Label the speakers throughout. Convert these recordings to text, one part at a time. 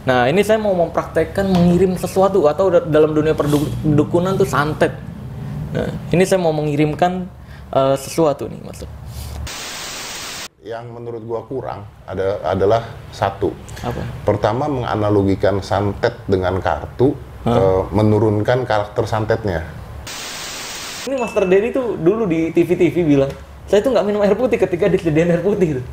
Speaker 1: Nah, ini saya mau mempraktekkan mengirim sesuatu atau dalam dunia perdukunan tuh santet. Nah, ini saya mau mengirimkan sesuatu nih, Mas.
Speaker 2: Yang menurut gua kurang adalah satu.
Speaker 1: Apa?
Speaker 2: Pertama, menganalogikan santet dengan kartu, menurunkan karakter santetnya.
Speaker 1: Ini Master Dedi tuh dulu di TV-TV bilang, saya tuh nggak minum air putih ketika disediain air putih tuh.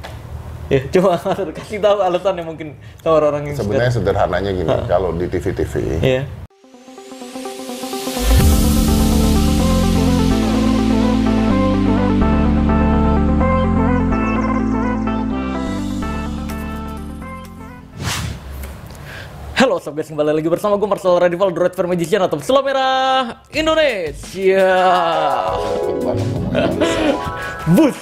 Speaker 1: Ya, coba kasih tahu alasannya mungkin sama orang yang
Speaker 2: Sebenarnya sederhananya gini, kalau di TV-TV,
Speaker 1: Iya. Halo sob guys, kembali lagi bersama gue Marcel Radival, The Red Fair Magician atau Pesulap Merah Indonesia. Bus.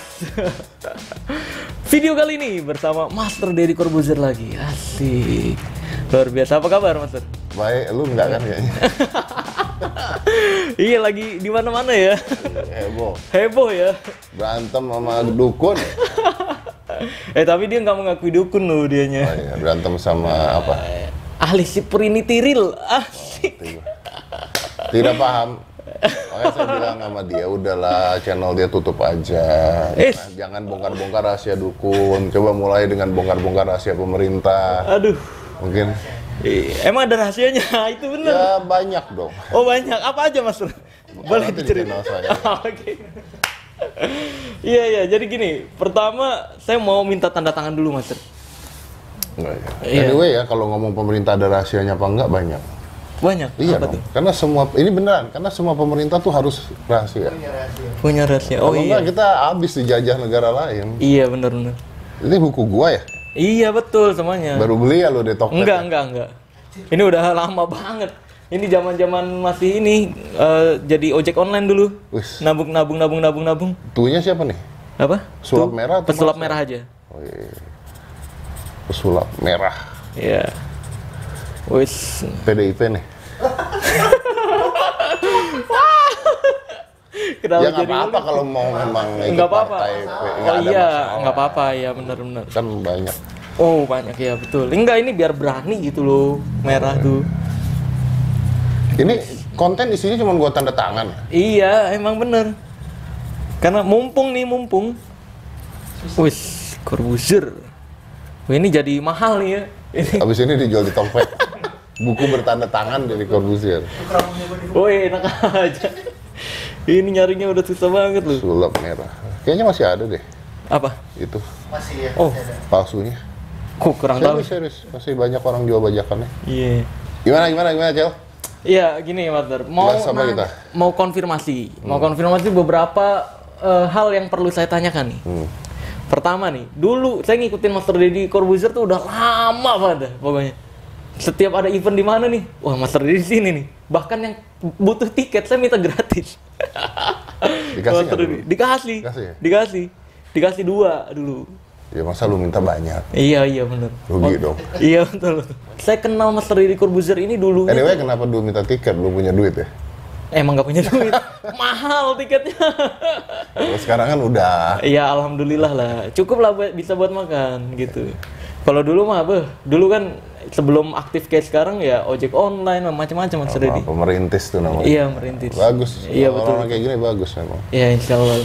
Speaker 1: Video kali ini bersama Master Deddy Corbuzier lagi. Asik. Luar biasa. Apa kabar, Master?
Speaker 2: baik, lu enggak kan kayaknya?
Speaker 1: Iya, lagi di mana-mana ya.
Speaker 2: Heboh.
Speaker 1: Heboh ya.
Speaker 2: Berantem sama dukun.
Speaker 1: Tapi dia nggak mengakui dukun loh dianya.
Speaker 2: Oh iya, berantem sama apa?
Speaker 1: Ahli Sipriniteril. Asik.
Speaker 2: Tidak paham. Makanya saya bilang sama dia, udahlah channel dia tutup aja. Jangan bongkar-bongkar rahasia dukun. Coba mulai dengan bongkar-bongkar rahasia pemerintah.
Speaker 1: Aduh.
Speaker 2: Mungkin.
Speaker 1: Emang ada rahasianya? Itu bener.
Speaker 2: Ya banyak dong.
Speaker 1: Oh banyak. Apa aja, Mas? Boleh
Speaker 2: Nanti di
Speaker 1: diceritain.
Speaker 2: channel saya.
Speaker 1: Oke. Iya. Jadi gini. Pertama, saya mau minta tanda tangan dulu, Mas.
Speaker 2: Enggak ya.
Speaker 1: Iya.
Speaker 2: Anyway ya, kalau ngomong pemerintah ada rahasianya apa enggak, banyak.
Speaker 1: Banyak.
Speaker 2: Iya
Speaker 1: Apa
Speaker 2: dong.
Speaker 1: tuh?
Speaker 2: Karena semua, ini beneran, karena semua pemerintah tuh harus rahasia.
Speaker 1: Punya rahasia. Oh
Speaker 2: Kalau
Speaker 1: iya.
Speaker 2: enggak, kita habis dijajah negara lain.
Speaker 1: Iya, bener.
Speaker 2: Ini buku gua ya?
Speaker 1: Iya, betul semuanya.
Speaker 2: Baru beli ya lo di Tokped?
Speaker 1: Enggak. Ini udah lama banget. Ini zaman-zaman masih ini jadi ojek online dulu.
Speaker 2: Wis.
Speaker 1: Nabung.
Speaker 2: Tuhnya siapa nih?
Speaker 1: Apa?
Speaker 2: Pesulap
Speaker 1: Tuh,
Speaker 2: merah atau
Speaker 1: pesulap
Speaker 2: masa?
Speaker 1: merah aja.
Speaker 2: Oh iya. Pesulap merah.
Speaker 1: Iya. Wis.
Speaker 2: PDIP nih.
Speaker 1: Kenapa
Speaker 2: Ya nggak
Speaker 1: jadi
Speaker 2: apa-apa kalau mau memang ikut
Speaker 1: Nggak apa-apa.
Speaker 2: partai.
Speaker 1: Oh iya, nggak apa-apa ya, benar.
Speaker 2: Kan banyak.
Speaker 1: Oh banyak ya, betul. Enggak, ini biar berani gitu loh, merah tuh.
Speaker 2: Ini konten isinya cuma gua tanda tangan.
Speaker 1: Iya, emang bener. Karena mumpung. Wis, Corbuzier. Wah, ini jadi mahal nih ya. Ini.
Speaker 2: Habis ini dijual di Tokped. Buku bertanda tangan dari Corbuzier.
Speaker 1: Woi, enak aja. Ini nyarinya udah susah banget loh.
Speaker 2: Sulap merah. Kayaknya masih ada deh.
Speaker 1: Apa?
Speaker 2: Itu
Speaker 3: Masih ya.
Speaker 1: Oh,
Speaker 2: palsunya.
Speaker 1: kok kurang tahu.
Speaker 2: Serius. Masih banyak orang jual bajakannya.
Speaker 1: Iya.
Speaker 2: Gimana, Cel?
Speaker 1: Iya, gini, Mater. Mau
Speaker 2: Bahas apa kita?
Speaker 1: mau konfirmasi. Mau konfirmasi beberapa hal yang perlu saya tanyakan nih. Pertama nih, dulu saya ngikutin Master Deddy Corbuzier tuh udah lama banget pokoknya. Setiap ada event di mana nih, wah Master Deddy di sini nih. Bahkan yang butuh tiket saya minta gratis.
Speaker 2: Dikasih
Speaker 1: Master
Speaker 2: nggak
Speaker 1: Deddy.
Speaker 2: dulu?
Speaker 1: Dikasih.
Speaker 2: Dikasih ya?
Speaker 1: Dikasih 2 dulu.
Speaker 2: Ya masa lu minta banyak?
Speaker 1: Iya bener.
Speaker 2: Rugi dong.
Speaker 1: Iya betul. Saya kenal Master Deddy Corbuzier ini dulu.
Speaker 2: Anyway, kenapa dulu minta tiket? Belum punya duit ya?
Speaker 1: Emang nggak punya duit. Mahal tiketnya.
Speaker 2: Kalau sekarang kan udah.
Speaker 1: Iya, alhamdulillah lah. Cukup lah bisa buat makan gitu. Kalau dulu mah, dulu kan sebelum aktif kayak sekarang ya ojek online macam-macam Mas Deddy.
Speaker 2: Pemerintis tuh namanya.
Speaker 1: Iya, merintis.
Speaker 2: Bagus.
Speaker 1: Iya,
Speaker 2: Orang
Speaker 1: betul.
Speaker 2: kayak gini bagus memang.
Speaker 1: Iya, insyaallah.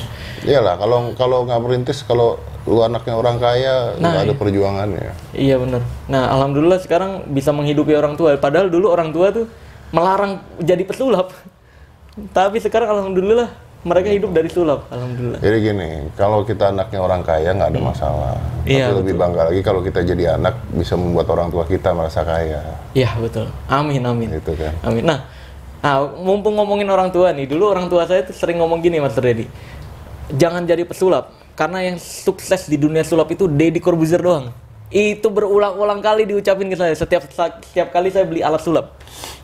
Speaker 2: Iyalah, kalau nggak merintis, kalau lu anaknya orang kaya, nggak ada perjuangannya.
Speaker 1: Iya benar. Nah, alhamdulillah sekarang bisa menghidupi orang tua. Padahal dulu orang tua tuh melarang jadi pesulap. Tapi sekarang alhamdulillah mereka hidup dari sulap. Alhamdulillah.
Speaker 2: Jadi gini, kalau kita anaknya orang kaya nggak ada masalah.
Speaker 1: Iya,
Speaker 2: Tapi lebih bangga lagi kalau kita jadi anak bisa membuat orang tua kita merasa kaya.
Speaker 1: Iya, betul. Amin.
Speaker 2: Gitu kan.
Speaker 1: Amin. Nah, mumpung ngomongin orang tua nih, dulu orang tua saya tuh sering ngomong gini, Mas Deddy. Jangan jadi pesulap, karena yang sukses di dunia sulap itu Deddy Corbuzier doang. Itu berulang-ulang kali diucapin ke saya setiap kali saya beli alat sulap.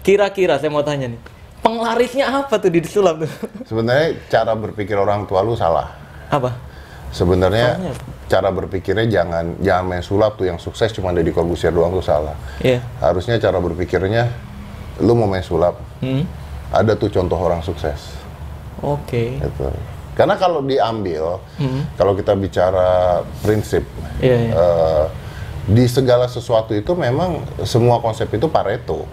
Speaker 1: Kira-kira saya mau tanya nih, penglarisnya apa tuh di sulap tuh?
Speaker 2: Sebenarnya cara berpikir orang tua lu salah.
Speaker 1: Apa?
Speaker 2: Sebenarnya
Speaker 1: Soalnya?
Speaker 2: cara berpikirnya jangan main sulap tuh yang sukses cuma Deddy Corbuzier doang tuh salah.
Speaker 1: Iya.
Speaker 2: Harusnya cara berpikirnya, lu mau main sulap, ada tuh contoh orang sukses.
Speaker 1: Oke.
Speaker 2: Gitu. Karena kalau diambil, kalau kita bicara prinsip,
Speaker 1: Iya.
Speaker 2: Di segala sesuatu itu memang semua konsep itu Pareto.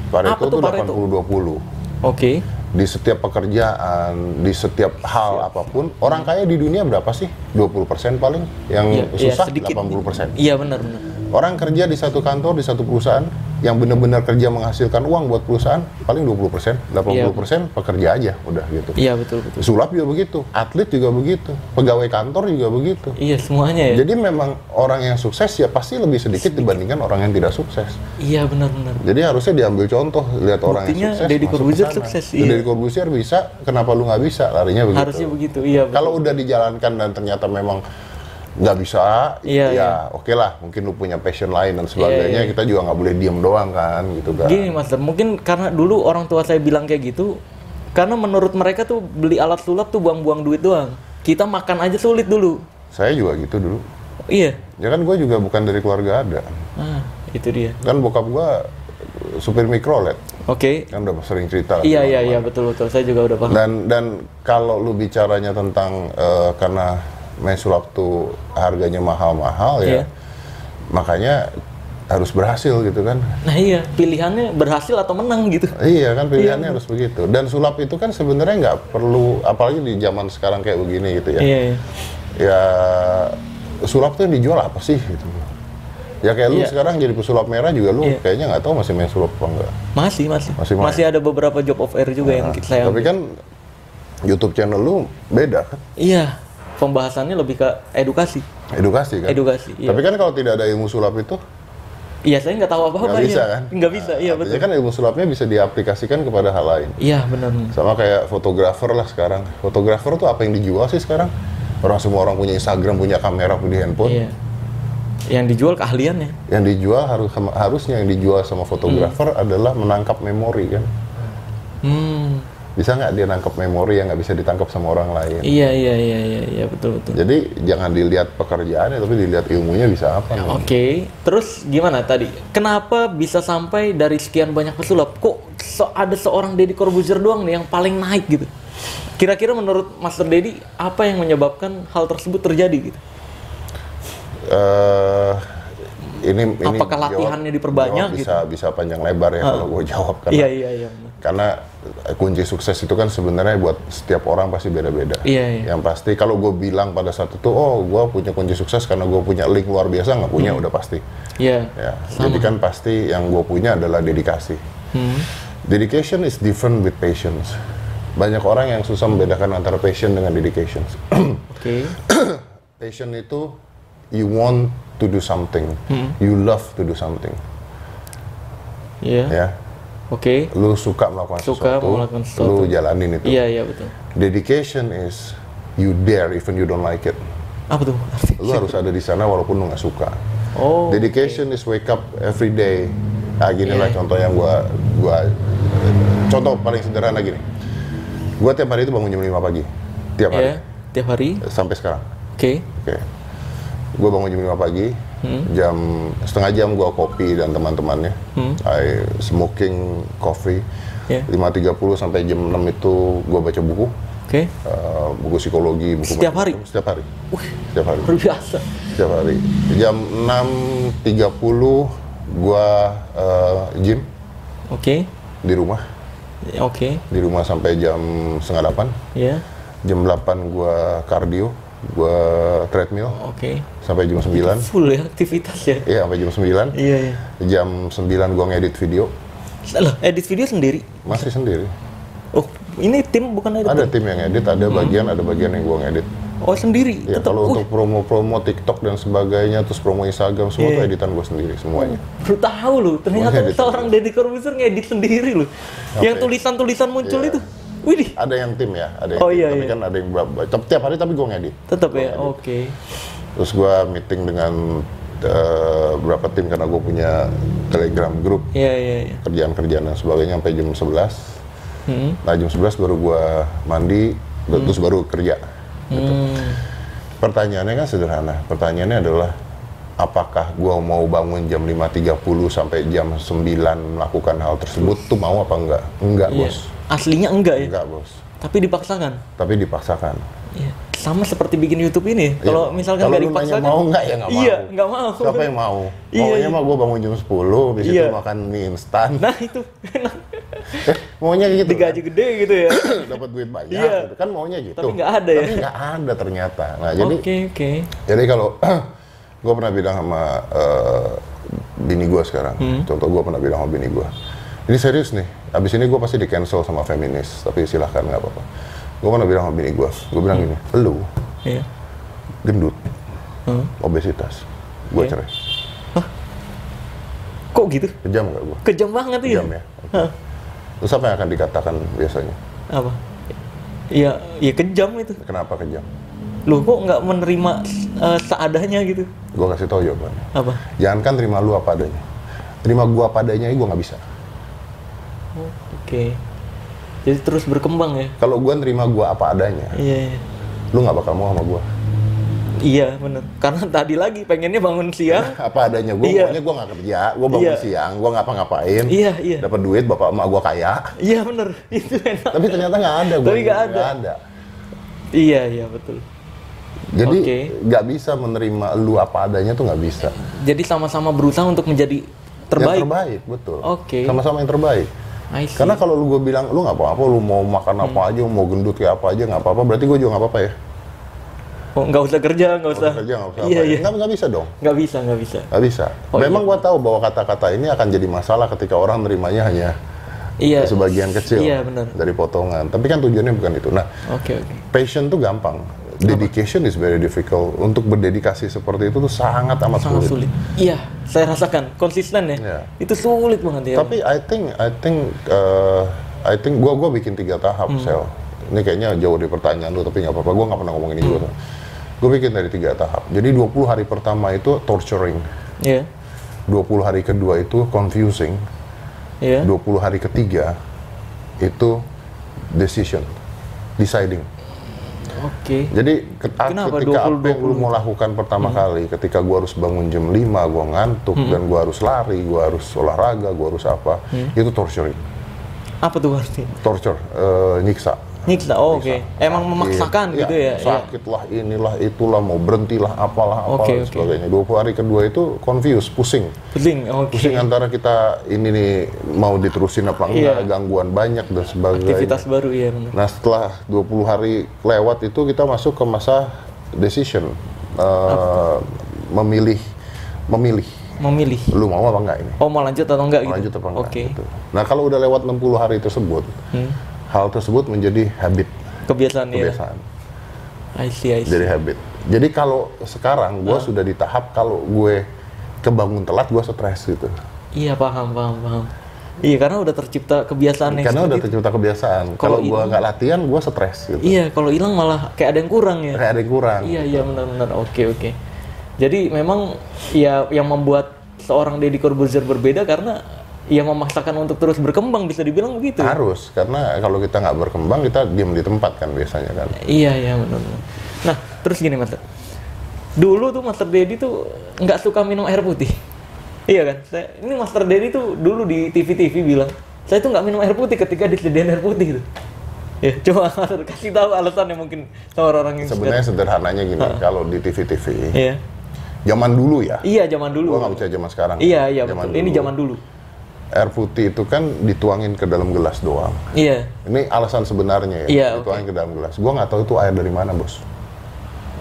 Speaker 2: Pareto itu 80-20.
Speaker 1: Oke.
Speaker 2: Di setiap pekerjaan, di setiap hal apapun, orang kaya di dunia berapa sih? 20% paling. Yang susah 80%.
Speaker 1: Iya benar.
Speaker 2: Orang kerja di satu kantor, di satu perusahaan, yang benar-benar kerja menghasilkan uang buat perusahaan, paling 20%, 80% pekerja aja, udah gitu.
Speaker 1: Iya, betul.
Speaker 2: Sulap juga begitu, atlet juga begitu, pegawai kantor juga begitu.
Speaker 1: Iya, semuanya ya.
Speaker 2: Jadi memang orang yang sukses ya pasti lebih sedikit dibandingkan orang yang tidak sukses.
Speaker 1: Iya, benar.
Speaker 2: Jadi harusnya diambil contoh, lihat orang yang sukses.
Speaker 1: Deddy Corbuzier sukses.
Speaker 2: Iya. Deddy Corbuzier bisa, kenapa lu nggak bisa? Larinya begitu.
Speaker 1: Harusnya begitu, iya.
Speaker 2: Kalau udah dijalankan dan ternyata memang nggak bisa, oke lah, mungkin lu punya passion lain dan sebagainya, kita juga nggak boleh diem doang kan, gitu kan.
Speaker 1: Gini Master, mungkin karena dulu orang tua saya bilang kayak gitu, karena menurut mereka tuh beli alat sulap tuh buang-buang duit doang. Kita makan aja sulit dulu.
Speaker 2: Saya juga gitu dulu.
Speaker 1: Iya.
Speaker 2: Ya kan gue juga bukan dari keluarga ada.
Speaker 1: Itu dia.
Speaker 2: Kan bokap gue supir mikrolet.
Speaker 1: Oke.
Speaker 2: Kan udah sering cerita.
Speaker 1: Iya, betul. Saya juga udah paham.
Speaker 2: Dan kalau lu bicaranya tentang karena main sulap tuh harganya mahal-mahal ya, makanya harus berhasil gitu kan.
Speaker 1: Nah iya, pilihannya berhasil atau menang gitu.
Speaker 2: Iya kan, pilihannya harus begitu. Dan sulap itu kan sebenarnya nggak perlu, apalagi di zaman sekarang kayak begini gitu ya.
Speaker 1: Iya.
Speaker 2: Ya sulap tuh yang dijual apa sih gitu. Ya kayak lu sekarang jadi pesulap merah juga lu kayaknya nggak tahu masih main sulap apa enggak.
Speaker 1: Masih ada beberapa job of air juga yang saya
Speaker 2: tapi kan YouTube channel lu beda kan?
Speaker 1: Iya. Pembahasannya lebih ke edukasi kan? Iya.
Speaker 2: Tapi kan kalau tidak ada ilmu sulap itu?
Speaker 1: Iya, saya nggak tahu apa-apa.
Speaker 2: Nggak bisa kan?
Speaker 1: Nggak bisa, iya betul.
Speaker 2: Kan ilmu sulapnya bisa diaplikasikan kepada hal lain.
Speaker 1: Iya, benar.
Speaker 2: Sama kayak fotografer lah sekarang. Fotografer tuh apa yang dijual sih sekarang? Semua orang punya Instagram, punya kamera, punya handphone.
Speaker 1: Iya. Yang dijual keahliannya.
Speaker 2: Yang dijual harusnya yang dijual sama fotografer adalah menangkap memori kan? Bisa nggak dia nangkap memori yang nggak bisa ditangkap sama orang lain?
Speaker 1: Iya, betul.
Speaker 2: Jadi jangan dilihat pekerjaannya, tapi dilihat ilmunya bisa apa.
Speaker 1: Oke. Terus gimana tadi? Kenapa bisa sampai dari sekian banyak pesulap, kok ada seorang Deddy Corbuzier doang nih yang paling naik gitu? Kira-kira menurut Master Deddy, apa yang menyebabkan hal tersebut terjadi gitu?
Speaker 2: Ini
Speaker 1: apakah latihannya diperbanyak gitu?
Speaker 2: Bisa panjang lebar ya kalau gue jawab karena
Speaker 1: iya.
Speaker 2: Karena kunci sukses itu kan sebenarnya buat setiap orang pasti beda-beda.
Speaker 1: Iya.
Speaker 2: Yang pasti kalau gue bilang pada saat itu, gue punya kunci sukses karena gue punya link luar biasa, nggak punya udah pasti.
Speaker 1: Iya.
Speaker 2: Ya. Jadi kan pasti yang gue punya adalah dedikasi. Dedication is different with patience. Banyak orang yang susah membedakan antara passion dengan dedication.
Speaker 1: Oke.
Speaker 2: Passion itu you want to do something, you love to do something.
Speaker 1: Iya.
Speaker 2: Ya.
Speaker 1: Oke.
Speaker 2: Lu suka melakukan sesuatu, lu jalanin itu.
Speaker 1: Iya, betul.
Speaker 2: Dedication is you dare even you don't like it.
Speaker 1: Apa tuh?
Speaker 2: Lu harus ada di sana walaupun lu nggak suka. Dedication is wake up every day. Gini lah contoh yang gua contoh paling sederhana gini. Gua tiap hari itu bangun jam 5 pagi. Tiap hari.
Speaker 1: Tiap hari?
Speaker 2: Sampai sekarang.
Speaker 1: Oke.
Speaker 2: Gue bangun jam 5 pagi, jam setengah jam gue kopi dan teman-temannya. I smoking coffee. 5.30 sampai jam 6 itu gue baca buku. Buku psikologi, buku
Speaker 1: setiap hari?
Speaker 2: Setiap hari. Setiap hari.
Speaker 1: Luar biasa.
Speaker 2: Setiap hari. Jam 6.30 gue gym. Di rumah. Di rumah sampai jam setengah 8. Jam 8 gue cardio. Gue treadmill sampai jam 9.
Speaker 1: Full ya aktivitas ya?
Speaker 2: Iya, sampai jam 9.
Speaker 1: Iya.
Speaker 2: Jam 9 gue ngedit video.
Speaker 1: Lah, edit video sendiri?
Speaker 2: Masih sendiri.
Speaker 1: Oh, ini tim bukan edit?
Speaker 2: Ada tim yang edit, ada bagian yang gue ngedit.
Speaker 1: Oh, sendiri?
Speaker 2: Ya, kalau untuk promo-promo TikTok dan sebagainya, terus promo Instagram, semua tuh editan gue sendiri, semuanya.
Speaker 1: Baru tahu lu, ternyata seorang Deddy Corbuzier ngedit sendiri lu. Yang tulisan-tulisan muncul itu. Widih.
Speaker 2: Ada yang tim ya, ada yang tapi kan ada yang tiap hari tapi gue ngedit.
Speaker 1: Tetap ya, oke.
Speaker 2: Terus gue meeting dengan beberapa tim karena gue punya Telegram grup.
Speaker 1: Iya.
Speaker 2: Kerjaan-kerjaan dan sebagainya sampai jam 11. Nah jam 11 baru gue mandi, terus baru kerja. Gitu. Pertanyaannya kan sederhana. Pertanyaannya adalah apakah gue mau bangun jam 5.30 sampai jam 9 melakukan hal tersebut tuh mau apa enggak? Enggak, bos.
Speaker 1: Aslinya enggak ya?
Speaker 2: Enggak, bos.
Speaker 1: Tapi dipaksakan?
Speaker 2: Tapi dipaksakan.
Speaker 1: Iya. Sama seperti bikin YouTube ini. Kalau misalkan
Speaker 2: kalau
Speaker 1: nggak
Speaker 2: lu nanya
Speaker 1: dipaksakan,
Speaker 2: mau nggak ya nggak mau.
Speaker 1: Iya, nggak mau.
Speaker 2: Siapa yang mau?
Speaker 1: Iya,
Speaker 2: Maunya
Speaker 1: iya.
Speaker 2: mah gue bangun jam 10, habis
Speaker 1: Iya.
Speaker 2: itu makan mie instan.
Speaker 1: Nah itu enak.
Speaker 2: Maunya gitu.
Speaker 1: Digaji gede gitu ya.
Speaker 2: Dapat duit banyak,
Speaker 1: Iya.
Speaker 2: gitu. Kan maunya gitu.
Speaker 1: Tapi nggak ada ya?
Speaker 2: Tapi nggak ada ternyata. Nah jadi,
Speaker 1: Oke.
Speaker 2: jadi kalau gue pernah bilang sama bini gue sekarang, contoh gue pernah bilang sama bini gue, ini serius nih, abis ini gue pasti di cancel sama feminis, tapi silahkan nggak apa-apa. Gue pernah bilang sama bini gue bilang gini, lu
Speaker 1: Iya.
Speaker 2: gendut, obesitas, gue
Speaker 1: Iya.
Speaker 2: cerai.
Speaker 1: Kok gitu?
Speaker 2: Kejam nggak gue?
Speaker 1: Kejam banget ya?
Speaker 2: Kejam ya. Terus apa yang akan dikatakan biasanya?
Speaker 1: Apa? Iya, kejam itu.
Speaker 2: Kenapa kejam?
Speaker 1: Loh kok nggak menerima seadanya gitu?
Speaker 2: Gue kasih tau jawabannya.
Speaker 1: Apa?
Speaker 2: Jangankan terima lu apa adanya, terima gue apa adanya, gue nggak bisa.
Speaker 1: Oh, oke. Jadi terus berkembang ya?
Speaker 2: Kalau gue nerima gue apa adanya,
Speaker 1: Iya.
Speaker 2: lu nggak bakal mau sama gue.
Speaker 1: Iya bener. Karena tadi lagi pengennya bangun siang.
Speaker 2: Apa adanya, gue
Speaker 1: Iya.
Speaker 2: maunya gue nggak kerja, gue bangun
Speaker 1: Iya.
Speaker 2: siang, gue ngapa-ngapain,
Speaker 1: Iya.
Speaker 2: dapat duit, bapak emak gue kaya.
Speaker 1: Iya bener. Itu enak.
Speaker 2: Tapi ternyata nggak ada,
Speaker 1: Tapi nggak ada. Iya betul.
Speaker 2: Jadi
Speaker 1: Oke.
Speaker 2: nggak bisa menerima lu apa adanya tuh nggak bisa.
Speaker 1: Jadi sama-sama berusaha untuk menjadi terbaik.
Speaker 2: Yang terbaik, betul.
Speaker 1: Oke.
Speaker 2: Sama-sama yang terbaik.
Speaker 1: I see.
Speaker 2: Karena kalau gue bilang lu nggak apa-apa, lu mau makan apa aja, mau gendut kayak apa aja nggak apa-apa, berarti gue juga nggak apa-apa ya.
Speaker 1: Oh, nggak usah kerja, nggak usah.
Speaker 2: Kerja nggak usah
Speaker 1: Iya,
Speaker 2: apa ya.
Speaker 1: iya.
Speaker 2: Nggak bisa dong.
Speaker 1: Nggak bisa.
Speaker 2: Nggak bisa.
Speaker 1: Oh,
Speaker 2: Memang gue tahu bahwa kata-kata ini akan jadi masalah ketika orang menerimanya hanya
Speaker 1: Iya.
Speaker 2: sebagian kecil
Speaker 1: Iya, benar.
Speaker 2: dari potongan. Tapi kan tujuannya bukan itu. Nah,
Speaker 1: Oke.
Speaker 2: passion tuh gampang. Dedication is very difficult. Untuk berdedikasi seperti itu tuh sangat amat
Speaker 1: Sangat sulit. Iya, saya rasakan konsisten ya.
Speaker 2: Iya.
Speaker 1: Itu sulit banget ya.
Speaker 2: Tapi I think gua bikin 3 tahap, Sel. Ini kayaknya jauh dari pertanyaan lu, tapi nggak apa-apa. Gua nggak pernah ngomong ini juga. Gue bikin dari 3 tahap. Jadi 20 hari pertama itu torturing.
Speaker 1: Iya.
Speaker 2: 20 hari kedua itu confusing.
Speaker 1: Iya.
Speaker 2: 20 hari ketiga itu deciding.
Speaker 1: Oke.
Speaker 2: Jadi
Speaker 1: Kenapa
Speaker 2: ketika apa
Speaker 1: 20?
Speaker 2: yang lu mau lakukan pertama kali, ketika gua harus bangun jam 5, gua ngantuk dan gua harus lari, gua harus olahraga, gua harus apa, itu torturing.
Speaker 1: Apa tuh artinya?
Speaker 2: Torture, nyiksa.
Speaker 1: Nyiksa. Oh, oke. Emang memaksakan
Speaker 2: Iya,
Speaker 1: gitu ya?
Speaker 2: sakit lah, inilah, itulah, mau berhentilah, apalah,
Speaker 1: Oke,
Speaker 2: dan sebagainya. 20 hari kedua itu confused, pusing.
Speaker 1: Pusing. Oke.
Speaker 2: Pusing antara kita ini nih mau diterusin apa enggak,
Speaker 1: Iya.
Speaker 2: gangguan banyak dan sebagainya.
Speaker 1: Aktivitas baru ya benar.
Speaker 2: Nah, setelah 20 hari lewat itu kita masuk ke masa decision. Memilih.
Speaker 1: Memilih.
Speaker 2: Lu mau apa enggak ini?
Speaker 1: Oh, mau lanjut atau enggak
Speaker 2: Mau
Speaker 1: gitu?
Speaker 2: lanjut apa enggak?
Speaker 1: Oke.
Speaker 2: Gitu. Nah, kalau udah lewat 60 hari tersebut, hal tersebut menjadi habit,
Speaker 1: Kebiasaan ya.
Speaker 2: kebiasaan.
Speaker 1: I see.
Speaker 2: Jadi habit. Jadi kalau sekarang gue sudah di tahap kalau gue kebangun telat gue stres gitu.
Speaker 1: Iya, paham. Iya, karena udah tercipta kebiasaan yang
Speaker 2: Karena udah
Speaker 1: seperti itu.
Speaker 2: tercipta kebiasaan.
Speaker 1: Kalau
Speaker 2: Kalau gue nggak latihan gue stres gitu.
Speaker 1: Iya, kalau hilang malah kayak ada yang kurang ya.
Speaker 2: Kayak ada yang kurang.
Speaker 1: Iya, benar. Oke. Jadi memang ya yang membuat seorang Deddy Corbuzier berbeda karena ia memaksakan untuk terus berkembang, bisa dibilang begitu.
Speaker 2: Harus, karena kalau kita nggak berkembang kita diam di tempat kan biasanya kan.
Speaker 1: Iya, benar. Nah, terus gini Master. Dulu tuh Master Deddy tuh nggak suka minum air putih. Iya kan? Ini Master Deddy tuh dulu di TV bilang, saya tuh nggak minum air putih ketika disediain air putih tuh. Ya, coba Master kasih tahu alasannya mungkin sama orang yang
Speaker 2: Sebenarnya sederhananya gini, kalau di TV-TV,
Speaker 1: Iya.
Speaker 2: zaman dulu ya,
Speaker 1: Iya, zaman dulu.
Speaker 2: gua nggak bisa zaman sekarang.
Speaker 1: Iya, betul. Ini zaman dulu.
Speaker 2: Air putih itu kan dituangin ke dalam gelas doang.
Speaker 1: Iya.
Speaker 2: Ini alasan sebenarnya ya,
Speaker 1: Iya,
Speaker 2: dituangin ke dalam gelas. Gua nggak tahu itu air dari mana, bos.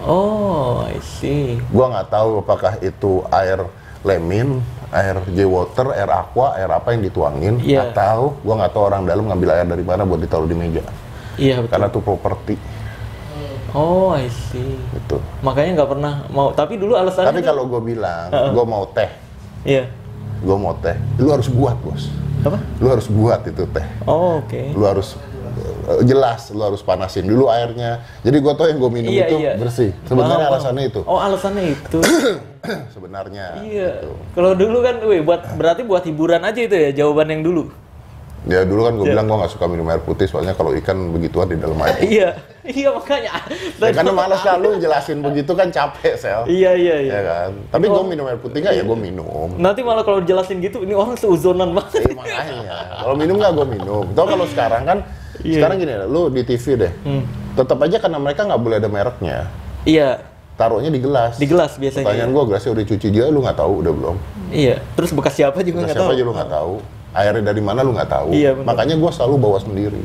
Speaker 1: Oh, I see.
Speaker 2: Gua nggak tahu apakah itu air lemin, air J-Water, air aqua, air apa yang dituangin,
Speaker 1: Iya.
Speaker 2: atau gua nggak tahu orang dalam ngambil air dari mana buat ditaruh di meja.
Speaker 1: Iya, betul.
Speaker 2: Karena itu properti,
Speaker 1: Oh, I see.
Speaker 2: gitu.
Speaker 1: Makanya nggak pernah mau. Tapi dulu alasannya.
Speaker 2: Tapi
Speaker 1: tuh-
Speaker 2: kalau gue bilang, gue mau teh,
Speaker 1: Iya.
Speaker 2: gue mau teh, lu harus buat, bos.
Speaker 1: Apa?
Speaker 2: Lu harus buat itu teh.
Speaker 1: Oh, oke.
Speaker 2: Lu harus jelas, lu harus panasin dulu airnya. Jadi gue tau yang gue minum
Speaker 1: Iya,
Speaker 2: itu
Speaker 1: iya.
Speaker 2: bersih. Sebenarnya
Speaker 1: Paham.
Speaker 2: alasannya itu.
Speaker 1: Oh, alasannya itu.
Speaker 2: Sebenarnya.
Speaker 1: Iya.
Speaker 2: gitu.
Speaker 1: Kalau dulu kan, berarti buat hiburan aja itu ya jawaban yang dulu.
Speaker 2: Ya dulu kan gue
Speaker 1: Iya.
Speaker 2: bilang gue nggak suka minum air putih soalnya kalau ikan begituan di dalam air.
Speaker 1: Iya makanya.
Speaker 2: Ya, karena malas kan lu jelasin begitu kan capek, Sel.
Speaker 1: Iya.
Speaker 2: Ya kan. Tapi gue minum air putih nggak ya gue minum.
Speaker 1: Nanti malah kalau dijelasin gitu, ini orang seuzonan banget.
Speaker 2: Makanya. Kalau minum nggak gue minum. Tau kalau sekarang kan,
Speaker 1: Iya.
Speaker 2: sekarang gini, lu di TV deh. Tetap aja karena mereka nggak boleh ada mereknya.
Speaker 1: Iya.
Speaker 2: Taruhnya di gelas.
Speaker 1: Di gelas biasanya.
Speaker 2: Pertanyaan gue, gelasnya udah cuci juga, lu nggak tahu udah belum?
Speaker 1: Iya. Terus bekas siapa juga nggak tahu.
Speaker 2: Bekas siapa aja lu nggak tahu. Airnya dari mana lu nggak tahu.
Speaker 1: Iya, betul.
Speaker 2: Makanya gue selalu bawa sendiri.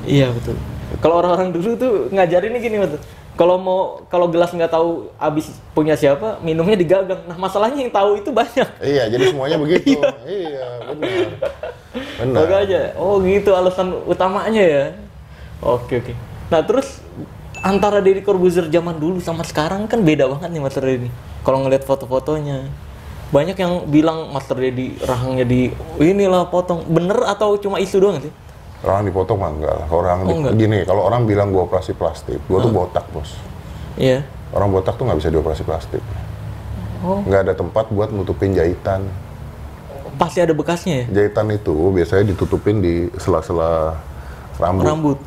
Speaker 1: Iya betul. Kalau orang-orang dulu tuh ngajarinnya gini betul. Kalau gelas nggak tahu abis punya siapa, minumnya digagang. Nah masalahnya yang tahu itu banyak.
Speaker 2: Iya, jadi semuanya begitu. Iya, benar. Benar.
Speaker 1: Makanya, oh gitu alasan utamanya ya. Oke. Nah terus antara Deddy Corbuzier zaman dulu sama sekarang kan beda banget nih Master Deddy. Kalau ngeliat foto-fotonya, banyak yang bilang Master Deddy rahangnya inilah potong. Bener atau cuma isu doang sih?
Speaker 2: Orang dipotong mah enggak lah. Gini, kalau orang bilang gua operasi plastik, gua tuh botak, Bos.
Speaker 1: Iya.
Speaker 2: Orang botak tuh nggak bisa dioperasi plastik. Nggak ada tempat buat nutupin jahitan.
Speaker 1: Pasti ada bekasnya ya?
Speaker 2: Jahitan itu biasanya ditutupin di sela-sela rambut.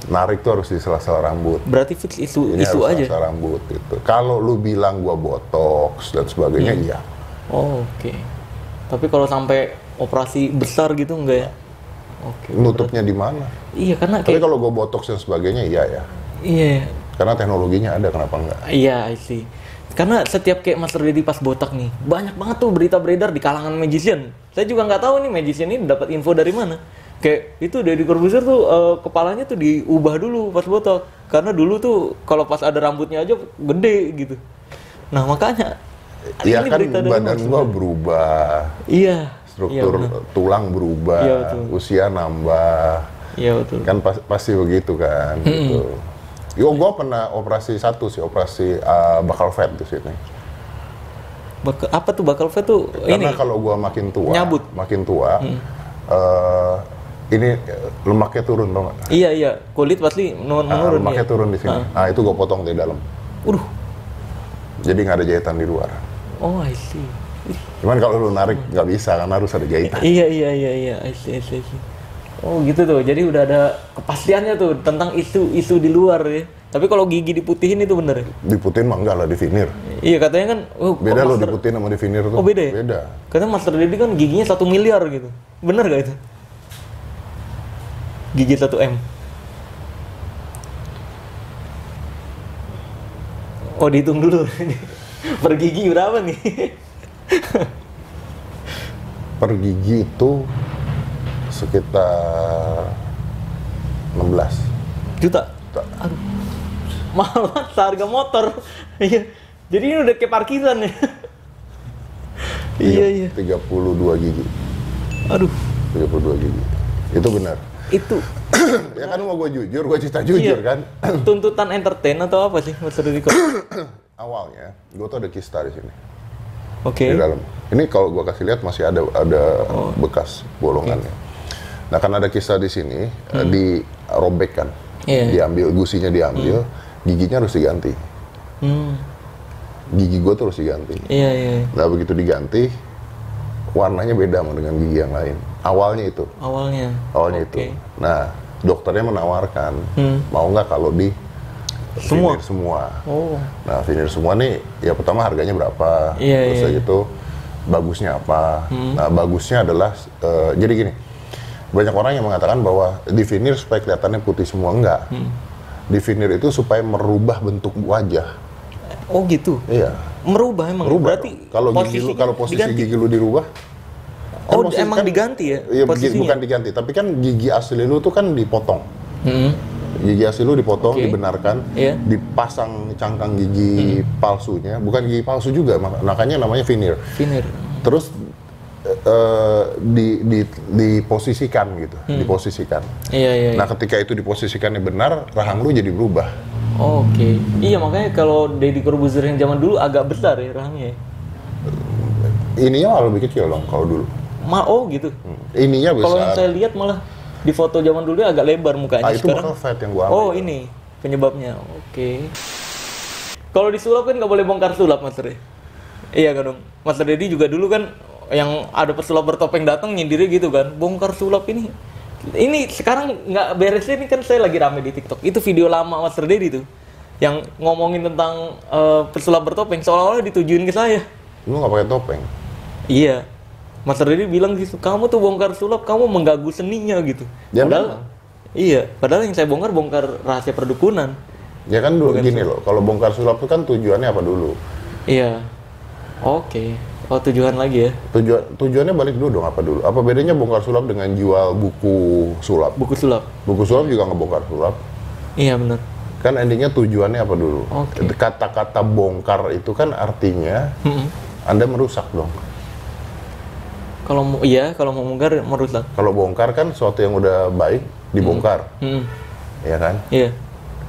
Speaker 2: Narik tuh harus di sela-sela rambut.
Speaker 1: Berarti fix isu
Speaker 2: Ini harus
Speaker 1: aja?
Speaker 2: sela-sela rambut gitu. Kalau lu bilang gua botox dan sebagainya, iya.
Speaker 1: Oh, oke. Tapi kalau sampai operasi besar gitu enggak ya? Oke.
Speaker 2: Nutupnya di mana?
Speaker 1: Iya, karena
Speaker 2: Tapi
Speaker 1: kayak
Speaker 2: kalau gua botox dan sebagainya, iya ya.
Speaker 1: iya.
Speaker 2: Karena teknologinya ada, kenapa enggak?
Speaker 1: Iya, I see. Karena setiap kayak Master Deddy pas botak nih, banyak banget tuh berita beredar di kalangan magician. Saya juga nggak tahu nih magician ini dapat info dari mana. Kayak itu Deddy Corbuzier tuh kepalanya tuh diubah dulu pas botak. Karena dulu tuh kalau pas ada rambutnya aja gede gitu. Nah makanya
Speaker 2: Iya
Speaker 1: ini
Speaker 2: kan
Speaker 1: berita dari
Speaker 2: badan
Speaker 1: Master
Speaker 2: gua
Speaker 1: Deddy.
Speaker 2: berubah,
Speaker 1: Iya.
Speaker 2: struktur tulang berubah,
Speaker 1: Iya, betul.
Speaker 2: usia nambah.
Speaker 1: Iya betul.
Speaker 2: Kan pasti begitu kan gitu. Yo, gua pernah operasi operasi bakal fat di sini.
Speaker 1: Apa tuh bakal fat tuh?
Speaker 2: Karena
Speaker 1: Ini
Speaker 2: kalau gua makin tua,
Speaker 1: nyabut.
Speaker 2: Ini lemaknya turun dong.
Speaker 1: Iya, kulit pasti menurun
Speaker 2: Lemaknya
Speaker 1: ya.
Speaker 2: turun di sini. Nah, itu gua potong dari dalam.
Speaker 1: Waduh.
Speaker 2: Jadi nggak ada jahitan di luar.
Speaker 1: Oh, I see.
Speaker 2: Cuman kalau lu narik nggak bisa karena harus ada jahitan.
Speaker 1: Iya, I see. Oh gitu tuh, jadi udah ada kepastiannya tuh tentang isu di luar ya. Tapi kalau gigi diputihin itu bener ya?
Speaker 2: Diputihin mah enggak lah, di veneer.
Speaker 1: Iya katanya kan,
Speaker 2: Beda lo diputihin sama di veneer tuh.
Speaker 1: Oh beda ya?
Speaker 2: Beda.
Speaker 1: Katanya Master Deddy kan giginya 1 miliar gitu. Bener gak itu? Gigi 1 M. Oh dihitung dulu. Per gigi berapa nih?
Speaker 2: Per gigi itu sekitar 16
Speaker 1: Juta?
Speaker 2: juta.
Speaker 1: Aduh. Mahal banget seharga motor. Iya. Jadi ini udah kayak parkiran ya. Iya.
Speaker 2: 32 gigi.
Speaker 1: Aduh.
Speaker 2: 32 gigi. Itu benar.
Speaker 1: Itu
Speaker 2: Ya kan mau gue jujur, gue cerita jujur kan.
Speaker 1: tuntutan entertain atau apa sih Master Deddy?
Speaker 2: Awalnya, gue tuh ada kista di sini.
Speaker 1: Oke.
Speaker 2: Di dalam. Ini kalau gue kasih lihat masih ada bekas bolongannya. Nah, kan ada kista di sini, dirobek kan.
Speaker 1: Iya.
Speaker 2: Diambil, gusinya diambil, giginya harus diganti. Gigi gue terus diganti.
Speaker 1: Iya.
Speaker 2: Nah, begitu diganti, warnanya beda sama dengan gigi yang lain. Awalnya itu.
Speaker 1: Awalnya
Speaker 2: Oke. Itu. Nah, dokternya menawarkan, mau nggak kalau di veneer semua.
Speaker 1: Oh.
Speaker 2: Nah, veneer semua nih, ya pertama harganya berapa, terus gitu, bagusnya apa. Nah, bagusnya adalah, jadi gini, banyak orang yang mengatakan bahwa di veneer supaya kelihatannya putih semua, enggak. Di veneer itu supaya merubah bentuk wajah.
Speaker 1: Oh gitu?
Speaker 2: Iya.
Speaker 1: Merubah emang?
Speaker 2: Merubah
Speaker 1: Berarti
Speaker 2: dong. Kalau posisi
Speaker 1: diganti?
Speaker 2: gigi lu dirubah,
Speaker 1: Oh
Speaker 2: posisi
Speaker 1: emang diganti ya?
Speaker 2: Iya,
Speaker 1: posisinya?
Speaker 2: bukan diganti, tapi kan gigi asli lu tuh kan dipotong. Gigi asli lu dipotong, dibenarkan, dipasang cangkang gigi palsunya, bukan gigi palsu juga, makanya namanya veneer.
Speaker 1: Veneer.
Speaker 2: Terus diposisikan gitu, diposisikan.
Speaker 1: Iya.
Speaker 2: Nah, ketika itu diposisikannya benar, rahang lu jadi berubah.
Speaker 1: Oke. Iya makanya kalau Deddy Corbuzier yang zaman dulu agak besar ya rahangnya.
Speaker 2: Ininya malah lebih kecil dong kalau dulu.
Speaker 1: Oh gitu.
Speaker 2: Ininya besar.
Speaker 1: Kalau yang saya lihat malah di foto zaman dulu agak lebar mukanya.
Speaker 2: Itu bakal fat yang gua ambil.
Speaker 1: Oh ini penyebabnya. Oke. Kalau disulap kan nggak boleh bongkar sulap Master. Iya kan dong. Master Deddy juga dulu kan yang ada pesulap bertopeng datang nyindirnya gitu kan. Bongkar sulap ini. Ini sekarang nggak beresnya, ini kan saya lagi rame di TikTok. Itu video lama Master Deddy tuh. Yang ngomongin tentang pesulap bertopeng seolah-olah ditujuin ke saya.
Speaker 2: Lu nggak pakai topeng.
Speaker 1: Iya. Master Deddy bilang gitu, kamu tuh bongkar sulap, kamu mengganggu seninya gitu.
Speaker 2: Ya,
Speaker 1: Padahal, Iya, padahal yang saya bongkar rahasia perdukunan.
Speaker 2: Ya kan gini loh, kalau bongkar sulap itu kan tujuannya apa dulu?
Speaker 1: Iya. Oke. Oh, tujuan lagi ya?
Speaker 2: Tujuannya balik dulu dong, apa dulu? Apa bedanya bongkar sulap dengan jual buku sulap?
Speaker 1: Buku sulap.
Speaker 2: Buku sulap juga ngebongkar sulap.
Speaker 1: Iya, benar.
Speaker 2: Kan endingnya tujuannya apa dulu?
Speaker 1: Oke.
Speaker 2: Kata-kata bongkar itu kan artinya Anda merusak dong.
Speaker 1: Kalau mau bongkar merusak.
Speaker 2: Kalau bongkar kan sesuatu yang udah baik dibongkar. Ya kan?
Speaker 1: Iya.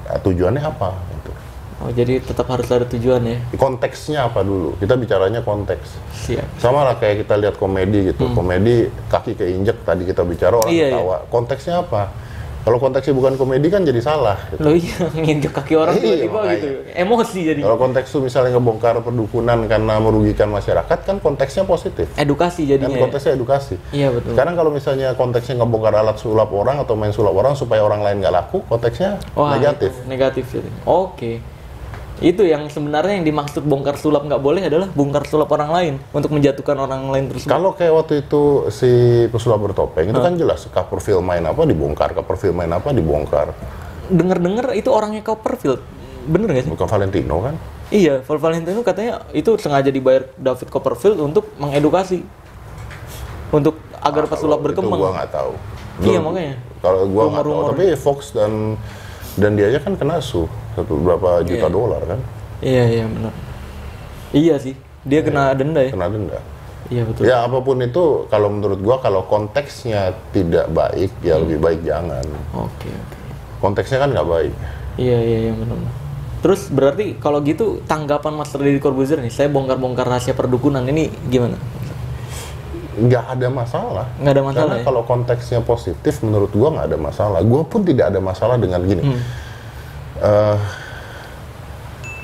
Speaker 2: Nah, tujuannya apa? Gitu.
Speaker 1: Oh, jadi tetap harus ada tujuan ya?
Speaker 2: Konteksnya apa dulu? Kita bicaranya konteks.
Speaker 1: Siap.
Speaker 2: Sama lah kayak kita lihat komedi gitu. Komedi kaki keinjek tadi kita bicara orang ketawa. Iya. Konteksnya apa? Kalau konteksnya bukan komedi kan jadi salah. Gitu.
Speaker 1: Loh iya, nginjek kaki orang tiba-tiba gitu. Emosi jadi.
Speaker 2: Kalau konteks itu misalnya ngebongkar perdukunan karena merugikan masyarakat kan konteksnya positif.
Speaker 1: Edukasi jadinya.
Speaker 2: Kan konteksnya edukasi.
Speaker 1: Iya betul.
Speaker 2: Sekarang kalau misalnya konteksnya ngebongkar alat sulap orang atau main sulap orang supaya orang lain nggak laku, konteksnya negatif.
Speaker 1: Negatif jadi. Oke. Itu yang sebenarnya yang dimaksud bongkar sulap nggak boleh adalah bongkar sulap orang lain untuk menjatuhkan orang lain tersebut.
Speaker 2: Kalau kayak waktu itu si pesulap bertopeng itu kan jelas Copperfield main apa dibongkar, Copperfield main apa dibongkar.
Speaker 1: Dengar-dengar itu orangnya Copperfield, bener nggak sih?
Speaker 2: Bukan Valentino kan?
Speaker 1: Iya, Valentino katanya itu sengaja dibayar David Copperfield untuk mengedukasi, untuk agar pesulap berkembang.
Speaker 2: Itu gua nggak tahu.
Speaker 1: Iya makanya.
Speaker 2: Kalau gua nggak tahu, tapi Fox dan dia aja kan kena berapa juta dolar kan?
Speaker 1: Iya benar. Iya sih, dia kena denda ya.
Speaker 2: Kena denda.
Speaker 1: Iya betul.
Speaker 2: Ya apapun itu, kalau menurut gua kalau konteksnya tidak baik, ya lebih baik jangan.
Speaker 1: Oke.
Speaker 2: Konteksnya kan nggak baik.
Speaker 1: Iya benar. Terus berarti kalau gitu tanggapan Mas Deddy Corbuzier nih, saya bongkar-bongkar rahasia perdukunan ini gimana?
Speaker 2: Nggak ada masalah.
Speaker 1: Nggak ada masalah.
Speaker 2: Karena kalau konteksnya positif, menurut gua nggak ada masalah. Gua pun tidak ada masalah dengan gini.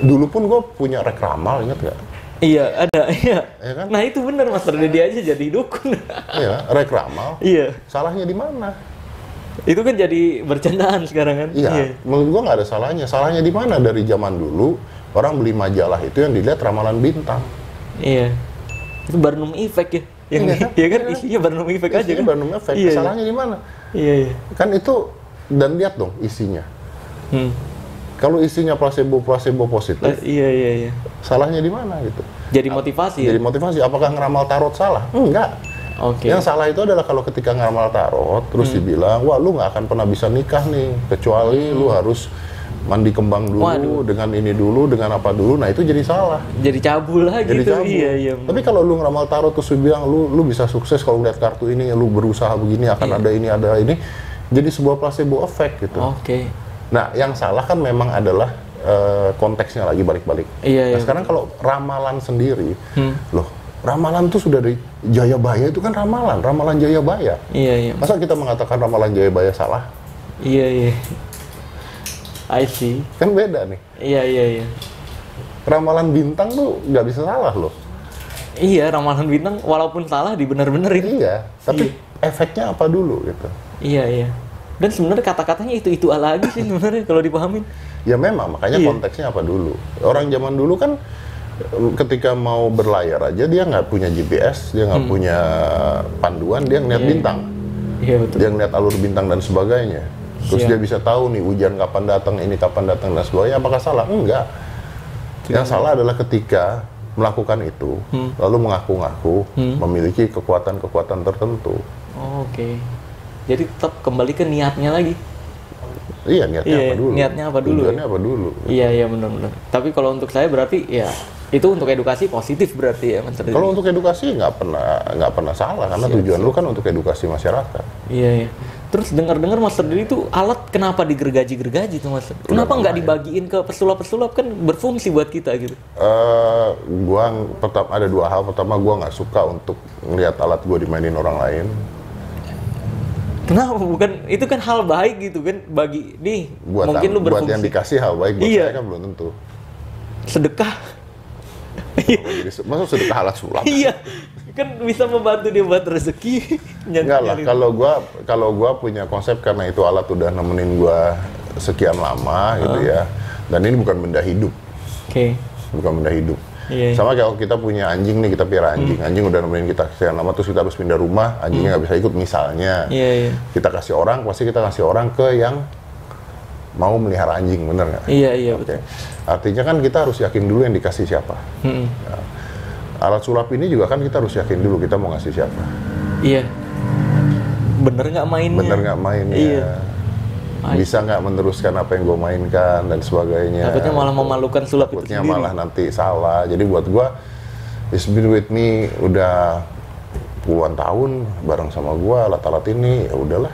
Speaker 2: Dulu pun gue punya rek ramal, ingat nggak?
Speaker 1: Iya, ada, iya.
Speaker 2: Ya kan?
Speaker 1: Nah itu benar, Mas Deddy aja jadi dukun.
Speaker 2: Iya, rek ramal.
Speaker 1: Iya.
Speaker 2: Salahnya di mana?
Speaker 1: Itu kan jadi bercandaan sekarang kan?
Speaker 2: Iya. Menurut gue nggak ada salahnya. Salahnya di mana? Dari zaman dulu orang beli majalah itu yang dilihat ramalan bintang.
Speaker 1: Iya. Itu Barnum Effect ya? Iya kan? Isinya Barnum Effect aja kan?
Speaker 2: Barnum Effect.
Speaker 1: Iya,
Speaker 2: salahnya di mana?
Speaker 1: Iya.
Speaker 2: Kan itu, dan lihat dong isinya. Kalau isinya placebo positif,
Speaker 1: iya.
Speaker 2: salahnya di mana gitu?
Speaker 1: Jadi motivasi.
Speaker 2: Jadi motivasi. Apakah ngeramal tarot salah? Enggak.
Speaker 1: Oke.
Speaker 2: Yang salah itu adalah kalau ketika ngeramal tarot, terus dibilang, wah lu nggak akan pernah bisa nikah nih, kecuali lu harus mandi kembang dulu, dengan ini dulu, dengan apa dulu. Nah itu jadi salah.
Speaker 1: Jadi cabul lah
Speaker 2: jadi
Speaker 1: gitu.
Speaker 2: Cabul.
Speaker 1: Iya.
Speaker 2: Tapi kalau lu ngeramal tarot terus bilang, lu bisa sukses kalau lihat kartu ini, lu berusaha begini akan ada ini, jadi sebuah placebo effect gitu.
Speaker 1: Oke.
Speaker 2: Nah, yang salah kan memang adalah konteksnya lagi balik-balik.
Speaker 1: Iya.
Speaker 2: Sekarang kalau ramalan sendiri, loh, ramalan tuh sudah dari Jayabaya itu kan ramalan Jayabaya.
Speaker 1: Iya.
Speaker 2: Masa kita mengatakan ramalan Jayabaya salah?
Speaker 1: Iya. I see.
Speaker 2: Kan beda nih.
Speaker 1: Iya.
Speaker 2: Ramalan bintang tuh nggak bisa salah loh.
Speaker 1: Iya, ramalan bintang walaupun salah dibener-benerin.
Speaker 2: Iya, tapi efeknya apa dulu gitu.
Speaker 1: Iya. Dan sebenarnya kata-katanya itu lagi sih sebenarnya kalau dipahamin.
Speaker 2: Ya memang, makanya konteksnya apa dulu. Orang zaman dulu kan ketika mau berlayar aja dia nggak punya GPS, dia nggak punya panduan, dia ngeliat bintang.
Speaker 1: Iya betul.
Speaker 2: Dia ngeliat alur bintang dan sebagainya. Terus dia bisa tahu nih hujan kapan datang, ini kapan datang dan sebagainya. Apakah salah? Enggak. Yang salah adalah ketika melakukan itu, lalu mengaku-ngaku memiliki kekuatan-kekuatan tertentu.
Speaker 1: Oke. Jadi tetap kembali ke niatnya lagi.
Speaker 2: Iya, niatnya apa dulu?
Speaker 1: Niatnya apa dulu?
Speaker 2: Tujuannya apa dulu?
Speaker 1: Iya benar. Tapi kalau untuk saya berarti ya itu untuk edukasi positif berarti ya, Mas Deddy.
Speaker 2: Kalau untuk edukasi nggak pernah salah karena tujuan lu kan untuk edukasi masyarakat.
Speaker 1: Iya. Terus dengar-dengar Mas Deddy itu alat kenapa digergaji tuh Mas? Kenapa nggak dibagiin ke pesulap-pesulap, kan berfungsi buat kita gitu?
Speaker 2: Gua ada dua hal. Pertama, gua nggak suka untuk ngelihat alat gua dimainin orang lain.
Speaker 1: Kenapa? Bukan, itu kan hal baik gitu kan, bagi nih mungkin lu berfungsi.
Speaker 2: Buat yang dikasih hal baik, buat saya kan belum tentu.
Speaker 1: Sedekah.
Speaker 2: Masa sedekah alat sulap?
Speaker 1: Iya, kan bisa membantu dia buat rezeki.
Speaker 2: Enggak lah, kalau gua punya konsep karena itu alat udah nemenin gua sekian lama gitu ya. Dan ini bukan benda hidup.
Speaker 1: Oke.
Speaker 2: Bukan benda hidup.
Speaker 1: Iya.
Speaker 2: Sama kayak kalau kita punya anjing nih, kita piara anjing. Anjing udah nemenin kita sekian lama, terus kita harus pindah rumah, anjingnya nggak bisa ikut misalnya.
Speaker 1: Iya.
Speaker 2: Kita kasih orang, pasti kita kasih orang ke yang mau melihara anjing, bener nggak?
Speaker 1: Iya,
Speaker 2: Oke. Artinya kan kita harus yakin dulu yang dikasih siapa. Ya. Alat sulap ini juga kan kita harus yakin dulu kita mau ngasih siapa.
Speaker 1: Iya. Bener nggak mainnya?
Speaker 2: Bener nggak mainnya?
Speaker 1: Iya.
Speaker 2: Bisa nggak meneruskan apa yang gue mainkan dan sebagainya.
Speaker 1: Takutnya malah memalukan sulap itu
Speaker 2: Takutnya
Speaker 1: sendiri.
Speaker 2: malah nanti salah. Jadi buat gue, it's been with me udah puluhan tahun bareng sama gue, alat-alat ini ya udahlah.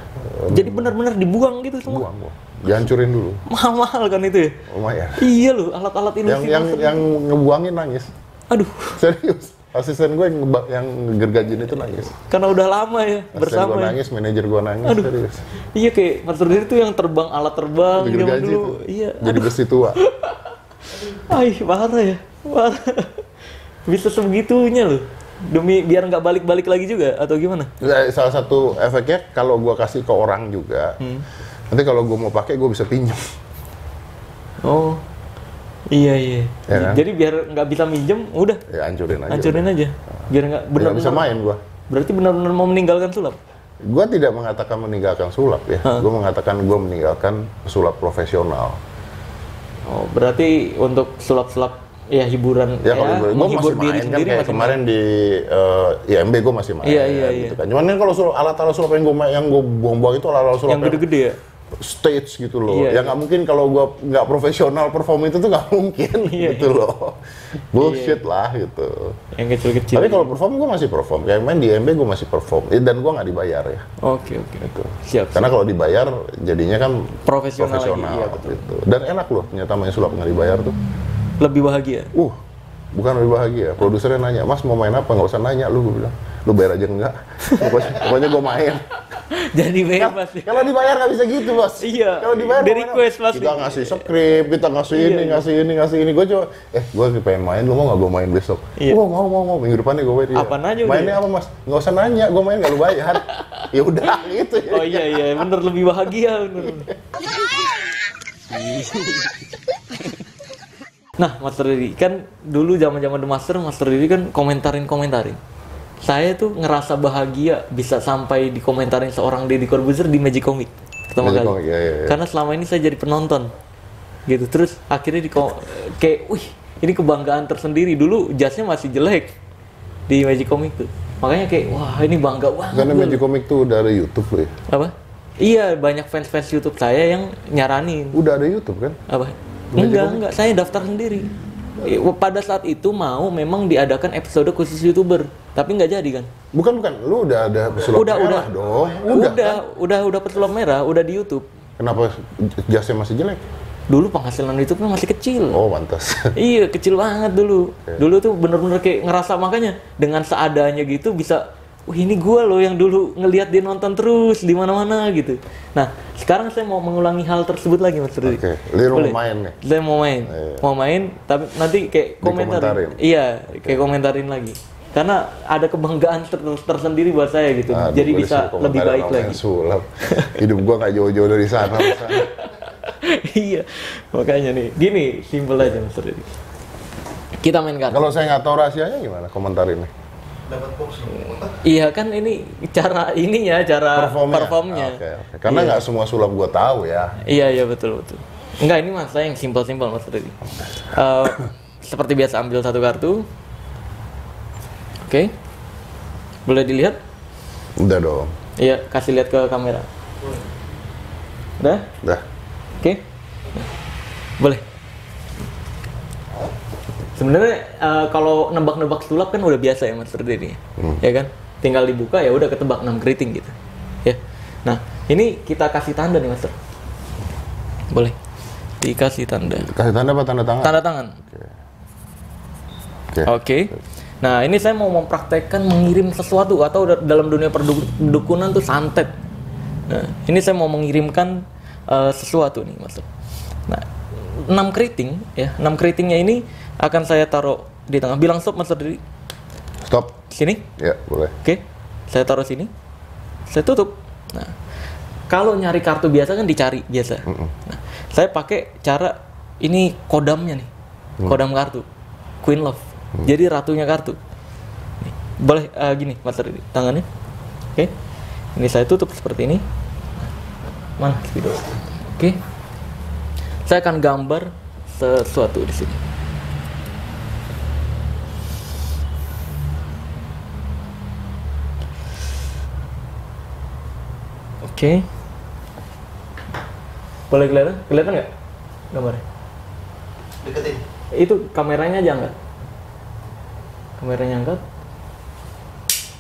Speaker 1: Jadi benar-benar dibuang gitu semua.
Speaker 2: Buang gua. Dihancurin dulu.
Speaker 1: Mahal kan itu ya?
Speaker 2: Lumayan.
Speaker 1: Iya loh, alat-alat industri.
Speaker 2: Yang ngebuangin nangis.
Speaker 1: Aduh,
Speaker 2: Serius. Asisten gue yang gergajin itu nangis.
Speaker 1: karena udah lama ya
Speaker 2: Asisten
Speaker 1: bersama.
Speaker 2: gue
Speaker 1: Ya.
Speaker 2: nangis, manajer gue nangis.
Speaker 1: Aduh.
Speaker 2: Serius.
Speaker 1: Iya kayak Mas Rudi itu yang terbang alat terbang zaman
Speaker 2: Gergaji
Speaker 1: dulu.
Speaker 2: itu.
Speaker 1: Iya.
Speaker 2: Jadi besi tua.
Speaker 1: Ay, parah ya. Parah. Bisa sebegitunya loh. Demi biar nggak balik-balik lagi juga atau gimana?
Speaker 2: Salah satu efeknya kalau gue kasih ke orang juga, nanti kalau gue mau pakai gue bisa pinjam.
Speaker 1: Oh. Iya.
Speaker 2: Ya kan?
Speaker 1: Jadi biar nggak bisa minjem, udah
Speaker 2: Ya hancurin aja.
Speaker 1: hancurin aja. Biar nggak
Speaker 2: Nggak
Speaker 1: benar-benar.
Speaker 2: bisa main gue.
Speaker 1: Berarti benar-benar mau meninggalkan sulap.
Speaker 2: Gue tidak mengatakan meninggalkan sulap ya. Gue mengatakan gue meninggalkan sulap profesional.
Speaker 1: Oh, berarti untuk sulap-sulap ya hiburan
Speaker 2: Ya kalau gue
Speaker 1: menghibur
Speaker 2: masih
Speaker 1: diri
Speaker 2: main kan
Speaker 1: sendiri
Speaker 2: kayak
Speaker 1: masih
Speaker 2: kemarin di IMB gue masih main.
Speaker 1: Iya.
Speaker 2: Gitu kan. Cuman kan kalau alat-alat sulap yang gue buang-buang itu alat-alat sulap
Speaker 1: yang gede-gede ya.
Speaker 2: stage gitu loh.
Speaker 1: Iya,
Speaker 2: Ya nggak mungkin kalau gue nggak profesional perform itu tuh nggak mungkin
Speaker 1: Iya,
Speaker 2: gitu loh. Bullshit lah gitu.
Speaker 1: Yang kecil-kecil.
Speaker 2: Tapi kalau perform gue masih perform. Kayak main di IMB gue masih perform. Dan gue nggak dibayar ya.
Speaker 1: Oke.
Speaker 2: Gitu.
Speaker 1: Siap.
Speaker 2: Karena kalau dibayar jadinya kan
Speaker 1: Profesional lagi, iya, betul.
Speaker 2: gitu. Dan enak loh ternyata main sulap nggak dibayar tuh.
Speaker 1: Lebih bahagia.
Speaker 2: Bukan lebih bahagia. Produsernya nanya, Mas mau main apa? Nggak usah nanya lu, gue bilang. Lu bayar aja enggak. Pokoknya gue main.
Speaker 1: Jadi bebas ya.
Speaker 2: Kalau dibayar nggak bisa gitu, Bos.
Speaker 1: Iya.
Speaker 2: Kalau dibayar
Speaker 1: Di
Speaker 2: mau main
Speaker 1: request
Speaker 2: apa?
Speaker 1: pasti.
Speaker 2: Kita ngasih skrip, kita ngasih ini, ngasih ini. Gue coba, gue pengen main, lu mau nggak gue main besok?
Speaker 1: Iya.
Speaker 2: Mau. Minggu depan nih gue main.
Speaker 1: Apaan aja udah
Speaker 2: Mainnya
Speaker 1: ya?
Speaker 2: apa, Mas? Nggak usah nanya, gue main nggak lu bayar. Ya udah gitu.
Speaker 1: Oh iya, bener lebih bahagia bener. Nah, Master Didi kan dulu zaman-zaman The Master Didi kan komentarin. Saya tuh ngerasa bahagia bisa sampai dikomentarin seorang Deddy Corbuzier di Magic Comic pertama
Speaker 2: Magic
Speaker 1: kali.
Speaker 2: Comic, iya.
Speaker 1: Karena selama ini saya jadi penonton. Gitu. Terus akhirnya kayak wih, ini kebanggaan tersendiri. Dulu jasnya masih jelek di Magic Comic tuh. Makanya kayak wah, ini bangga banget.
Speaker 2: Karena
Speaker 1: gua.
Speaker 2: Magic Comic tuh udah ada YouTube loh ya.
Speaker 1: Apa? Iya, banyak fans YouTube saya yang nyaranin.
Speaker 2: Udah ada YouTube kan?
Speaker 1: Apa? Enggak, saya daftar sendiri. Pada saat itu memang diadakan episode khusus YouTuber, tapi nggak jadi kan?
Speaker 2: Bukan, lu udah ada pesulap merah dong.
Speaker 1: Udah pesulap merah, udah di YouTube.
Speaker 2: Kenapa jasnya masih jelek?
Speaker 1: Dulu penghasilan YouTube-nya masih kecil.
Speaker 2: Oh, pantas.
Speaker 1: Iya, kecil banget dulu. Dulu tuh bener-bener kayak ngerasa, makanya dengan seadanya gitu bisa, wah ini gua loh yang dulu ngelihat dia nonton terus di mana-mana gitu. Nah, sekarang saya mau mengulangi hal tersebut lagi, Mas Rudi.
Speaker 2: Oke, lu mau main nih?
Speaker 1: Saya mau main, tapi nanti kayak komentarin. Iya, kayak komentarin lagi. Karena ada kebanggaan tersendiri buat saya gitu.
Speaker 2: Aduh,
Speaker 1: jadi
Speaker 2: gua
Speaker 1: bisa
Speaker 2: disuruh
Speaker 1: lebih
Speaker 2: komentarin
Speaker 1: baik
Speaker 2: orang
Speaker 1: lagi.
Speaker 2: yang sulap. Hidup gua nggak jauh-jauh dari sana.
Speaker 1: Iya, makanya nih, gini, simpel aja Mas Rudi. Kita main kartu.
Speaker 2: Kalau saya nggak tahu rahasianya gimana komentarinnya?
Speaker 1: Iya kan ini cara performnya.
Speaker 2: Oke. Karena nggak semua sulap gua tahu ya.
Speaker 1: Iya betul. Enggak, ini mas saya yang simpel Mas Rudi. Seperti biasa ambil satu kartu. Oke. Boleh dilihat?
Speaker 2: Udah dong.
Speaker 1: Iya, kasih lihat ke kamera. Udah?
Speaker 2: Udah.
Speaker 1: Oke. Boleh. Sebenarnya kalau nebak-nebak sulap kan udah biasa ya Mas Rudi, ya kan? Tinggal dibuka ya udah ketebak 6 keriting gitu, ya. Nah ini kita kasih tanda nih Mas. Boleh dikasih tanda.
Speaker 2: Kasih tanda apa tanda tangan?
Speaker 1: Tanda tangan. Oke. Nah ini saya mau mempraktekkan mengirim sesuatu atau dalam dunia perdukunan tuh santet. Nah ini saya mau mengirimkan sesuatu nih Mas. Nah 6 keriting ya, 6 keritingnya ini akan saya taruh di tengah. Bilang stop Mas Rudi.
Speaker 2: Stop.
Speaker 1: Sini.
Speaker 2: Ya, boleh.
Speaker 1: Oke. Saya taruh sini. Saya tutup. Nah, kalau nyari kartu biasa kan dicari biasa. Nah, saya pakai cara ini kodamnya nih. Kodam kartu. Queen Love. Jadi ratunya kartu. Nih, boleh gini, Master Dedi, tangannya. Oke. Ini saya tutup seperti ini. Mana spidol? Oke. Saya akan gambar sesuatu di sini. Oke. Boleh kelihatan? Kelihatan nggak gambarnya?
Speaker 3: Deketin.
Speaker 1: Itu kameranya aja angkat. Kameranya angkat.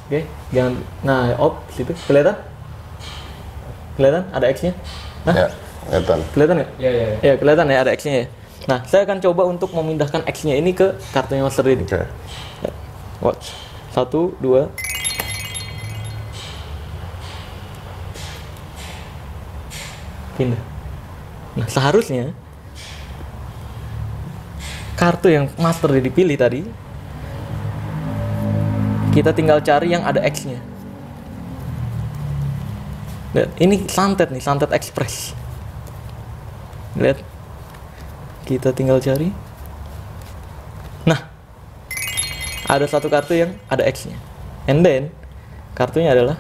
Speaker 1: Oke, jangan. Nah, situ kelihatan? Kelihatan? Ada X-nya? Hah?
Speaker 2: Ya, kelihatan.
Speaker 1: Kelihatan nggak?
Speaker 3: Iya.
Speaker 1: Ya, kelihatan ya ada X-nya ya. Nah, saya akan coba untuk memindahkan X-nya ini ke kartunya Master Dedi.
Speaker 2: Oke.
Speaker 1: Ya. Watch. 1, 2. Pindah. Nah, seharusnya kartu yang Master Dedi pilih tadi, kita tinggal cari yang ada X-nya. Lihat, ini santet nih, santet express. Lihat. Kita tinggal cari. Nah, ada satu kartu yang ada X-nya. And then, kartunya adalah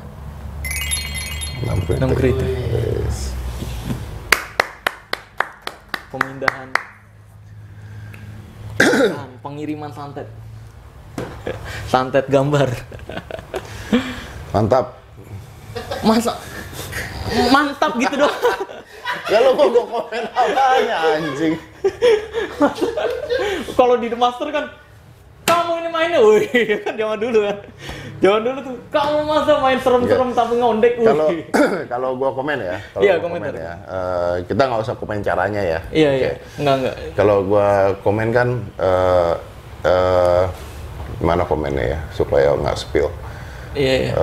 Speaker 1: 6 kritik.
Speaker 2: Yes.
Speaker 1: Pemindahan, pengiriman santet. Santet gambar.
Speaker 2: Mantap.
Speaker 1: Masa mantap gitu doang.
Speaker 2: Ya lo kok gue komen apanya anjing?
Speaker 1: Kalau di The Master kan kamu ini mainnya, wih, kan zaman dulu kan. Zaman dulu tuh kamu masa main serem-serem tapi ngondek, wih.
Speaker 2: Kalau gue komen ya, kalau
Speaker 1: Iya,
Speaker 2: gua
Speaker 1: komentar.
Speaker 2: komen ya, kita nggak usah komen caranya ya.
Speaker 1: Iya,
Speaker 2: Oke.
Speaker 1: iya. Enggak.
Speaker 2: Kalau gue komen kan, gimana komennya ya supaya nggak spill.
Speaker 1: Iya, iya.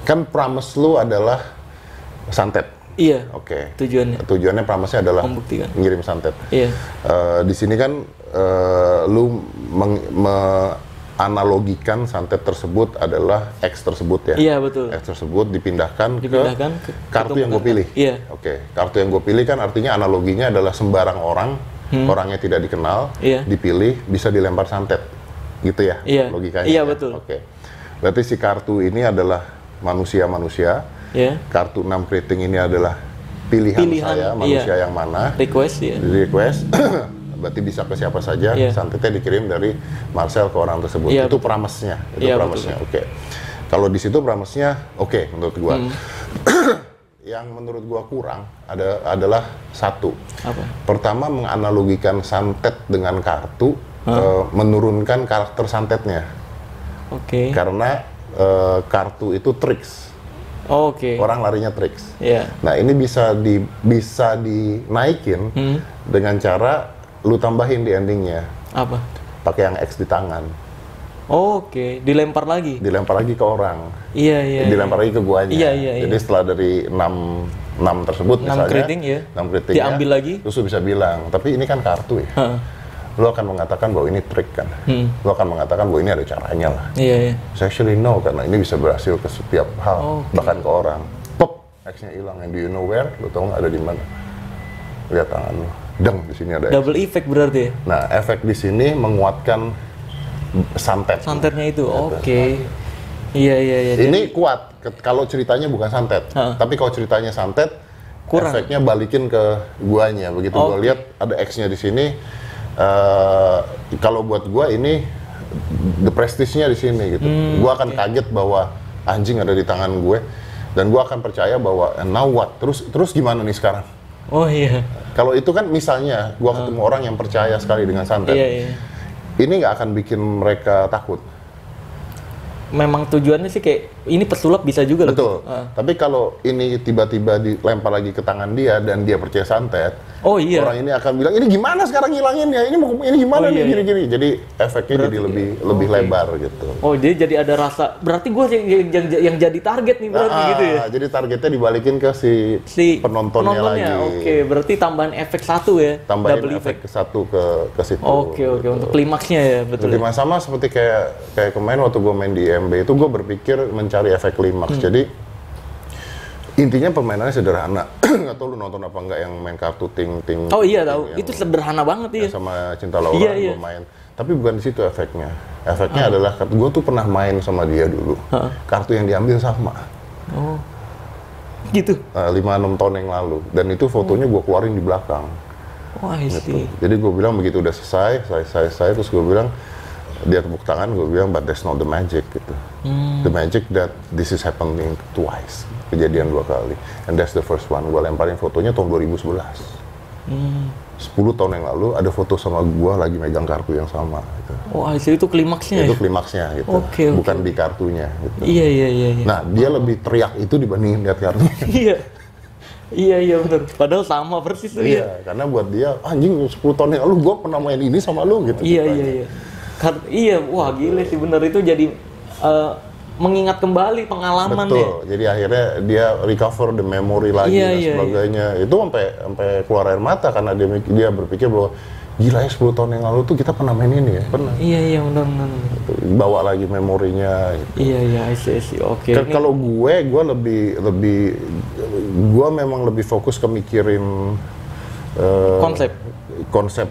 Speaker 2: Kan promise lu adalah santet.
Speaker 1: Iya.
Speaker 2: Oke.
Speaker 1: Tujuannya.
Speaker 2: Tujuannya promise-nya adalah
Speaker 1: Membuktikan.
Speaker 2: ngirim santet.
Speaker 1: Iya.
Speaker 2: Di sini kan lu menganalogikan santet tersebut adalah X tersebut ya.
Speaker 1: Iya, betul.
Speaker 2: X tersebut dipindahkan
Speaker 1: ke
Speaker 2: kartu yang gue pilih.
Speaker 1: Iya.
Speaker 2: Oke, kartu yang gue pilih kan artinya analoginya adalah sembarang orang, orangnya tidak dikenal,
Speaker 1: Iya.
Speaker 2: dipilih bisa dilempar santet, gitu ya?
Speaker 1: Iya.
Speaker 2: Logikanya.
Speaker 1: Iya,
Speaker 2: ya?
Speaker 1: betul.
Speaker 2: Oke, berarti si kartu ini adalah manusia-manusia.
Speaker 1: Iya.
Speaker 2: Kartu 6 keriting ini adalah pilihan saya, manusia yang mana?
Speaker 1: Request ya.
Speaker 2: Request. Berarti bisa ke siapa saja,
Speaker 1: Iya.
Speaker 2: santetnya dikirim dari Marcel ke orang tersebut.
Speaker 1: Iya,
Speaker 2: Itu
Speaker 1: betul.
Speaker 2: promise-nya, itu
Speaker 1: Iya,
Speaker 2: promise-nya. Oke. Kalau di situ promise-nya oke menurut gua. Yang menurut gua kurang adalah satu.
Speaker 1: Apa?
Speaker 2: Pertama menganalogikan santet dengan kartu, menurunkan karakter santetnya.
Speaker 1: Oke.
Speaker 2: Karena kartu itu tricks.
Speaker 1: Oke.
Speaker 2: Orang larinya tricks.
Speaker 1: Iya.
Speaker 2: Nah, ini bisa dinaikin dengan cara lu tambahin di endingnya.
Speaker 1: Apa?
Speaker 2: Pakai yang X di tangan.
Speaker 1: Oke, dilempar lagi.
Speaker 2: Dilempar lagi ke orang.
Speaker 1: Iya, iya.
Speaker 2: Dilempar lagi ke guanya.
Speaker 1: Iya.
Speaker 2: Jadi setelah dari 6 tersebut
Speaker 1: 6
Speaker 2: misalnya,
Speaker 1: keriting ya.
Speaker 2: 6 keritingnya,
Speaker 1: Diambil lagi.
Speaker 2: terus lu bisa bilang, tapi ini kan kartu ya.
Speaker 1: Heeh.
Speaker 2: Lu akan mengatakan bahwa ini trik kan. Lu akan mengatakan bahwa ini ada caranya lah.
Speaker 1: Iya, iya.
Speaker 2: So actually no, karena ini bisa berhasil ke setiap hal,
Speaker 1: Oke.
Speaker 2: bahkan ke orang. Pop, X-nya hilang. And do you know where? Lu tahu nggak ada di mana? Lihat tangan lu. Deng, di sini ada X.
Speaker 1: Double effect berarti ya.
Speaker 2: Nah, efek di sini menguatkan santet.
Speaker 1: Santetnya itu. Oke. Iya.
Speaker 2: Ini kuat kalau ceritanya bukan santet. Tapi kalau ceritanya santet,
Speaker 1: Kurang.
Speaker 2: efeknya balikin ke guanya. Begitu gua
Speaker 1: Oke.
Speaker 2: lihat ada X-nya di sini. Kalau buat gua ini the prestige-nya di sini gitu. Gua akan kaget bahwa anjing ada di tangan gue, dan gua akan percaya bahwa now what? Terus gimana nih sekarang?
Speaker 1: Oh iya.
Speaker 2: Kalau itu kan misalnya gua ketemu orang yang percaya sekali dengan santet.
Speaker 1: Iya.
Speaker 2: Ini nggak akan bikin mereka takut.
Speaker 1: Memang tujuannya sih kayak ini pesulap bisa juga loh.
Speaker 2: Betul. Tapi kalau ini tiba-tiba dilempar lagi ke tangan dia dan dia percaya santet,
Speaker 1: Oh iya.
Speaker 2: orang ini akan bilang, ini gimana sekarang ngilanginnya? Ini gimana
Speaker 1: Oh,
Speaker 2: nih
Speaker 1: iya,
Speaker 2: gini-gini? Jadi efeknya jadi lebih lebar gitu.
Speaker 1: Oh, jadi ada rasa. Berarti gue yang jadi target nih berarti gitu ya.
Speaker 2: Jadi targetnya dibalikin ke si penontonnya lagi.
Speaker 1: Oke, berarti tambahan efek satu ya.
Speaker 2: Tambahin
Speaker 1: double
Speaker 2: efek ke satu ke situ.
Speaker 1: Oke, untuk klimaksnya ya, betul.
Speaker 2: Jadi sama seperti kayak kemarin waktu gue main di MB itu gue berpikir mencari efek klimaks. Jadi Intinya permainannya sederhana. Nggak tahu lu nonton apa enggak yang main kartu ting-ting.
Speaker 1: Oh iya tahu,
Speaker 2: yang-
Speaker 1: itu sederhana banget
Speaker 2: yang
Speaker 1: ya.
Speaker 2: sama Cinta Laura
Speaker 1: Iya.
Speaker 2: gue main. Tapi bukan di situ efeknya. Efeknya adalah gue tuh pernah main sama dia dulu. Kartu yang diambil sama.
Speaker 1: Oh, gitu.
Speaker 2: 5-6 tahun yang lalu. Dan itu fotonya gue keluarin di belakang.
Speaker 1: Oh, I see.
Speaker 2: Jadi gue bilang begitu udah selesai, terus gue bilang, dia tepuk tangan, gue bilang, but that's not the magic gitu. The magic that this is happening twice. Kejadian 2 kali. And that's the first one. Gue lemparin fotonya tahun 2011. 10 tahun yang lalu ada foto sama gue lagi megang kartu yang sama. Gitu.
Speaker 1: Oh, I see, itu klimaksnya
Speaker 2: Itu
Speaker 1: ya?
Speaker 2: klimaksnya gitu.
Speaker 1: Oke.
Speaker 2: Bukan di kartunya gitu.
Speaker 1: Iya.
Speaker 2: Nah, dia lebih teriak itu dibandingin lihat kartunya.
Speaker 1: Iya benar. Padahal sama persis tuh ya.
Speaker 2: Iya, karena buat dia, anjing 10 tahun yang lalu gue pernah main ini sama lu gitu.
Speaker 1: Iya. Iya, wah gile sih bener itu jadi mengingat kembali pengalaman ya.
Speaker 2: Betul. Jadi akhirnya dia recover the memory lagi
Speaker 1: Iya,
Speaker 2: dan
Speaker 1: iya,
Speaker 2: sebagainya. Itu sampai keluar air mata karena dia berpikir bahwa gila ya 10 tahun yang lalu tuh kita pernah main ini ya, pernah.
Speaker 1: Iya benar.
Speaker 2: Bawa lagi memorinya gitu.
Speaker 1: Iya, I see. Oke. Ini-
Speaker 2: Kalau gue memang lebih fokus ke mikirin konsep,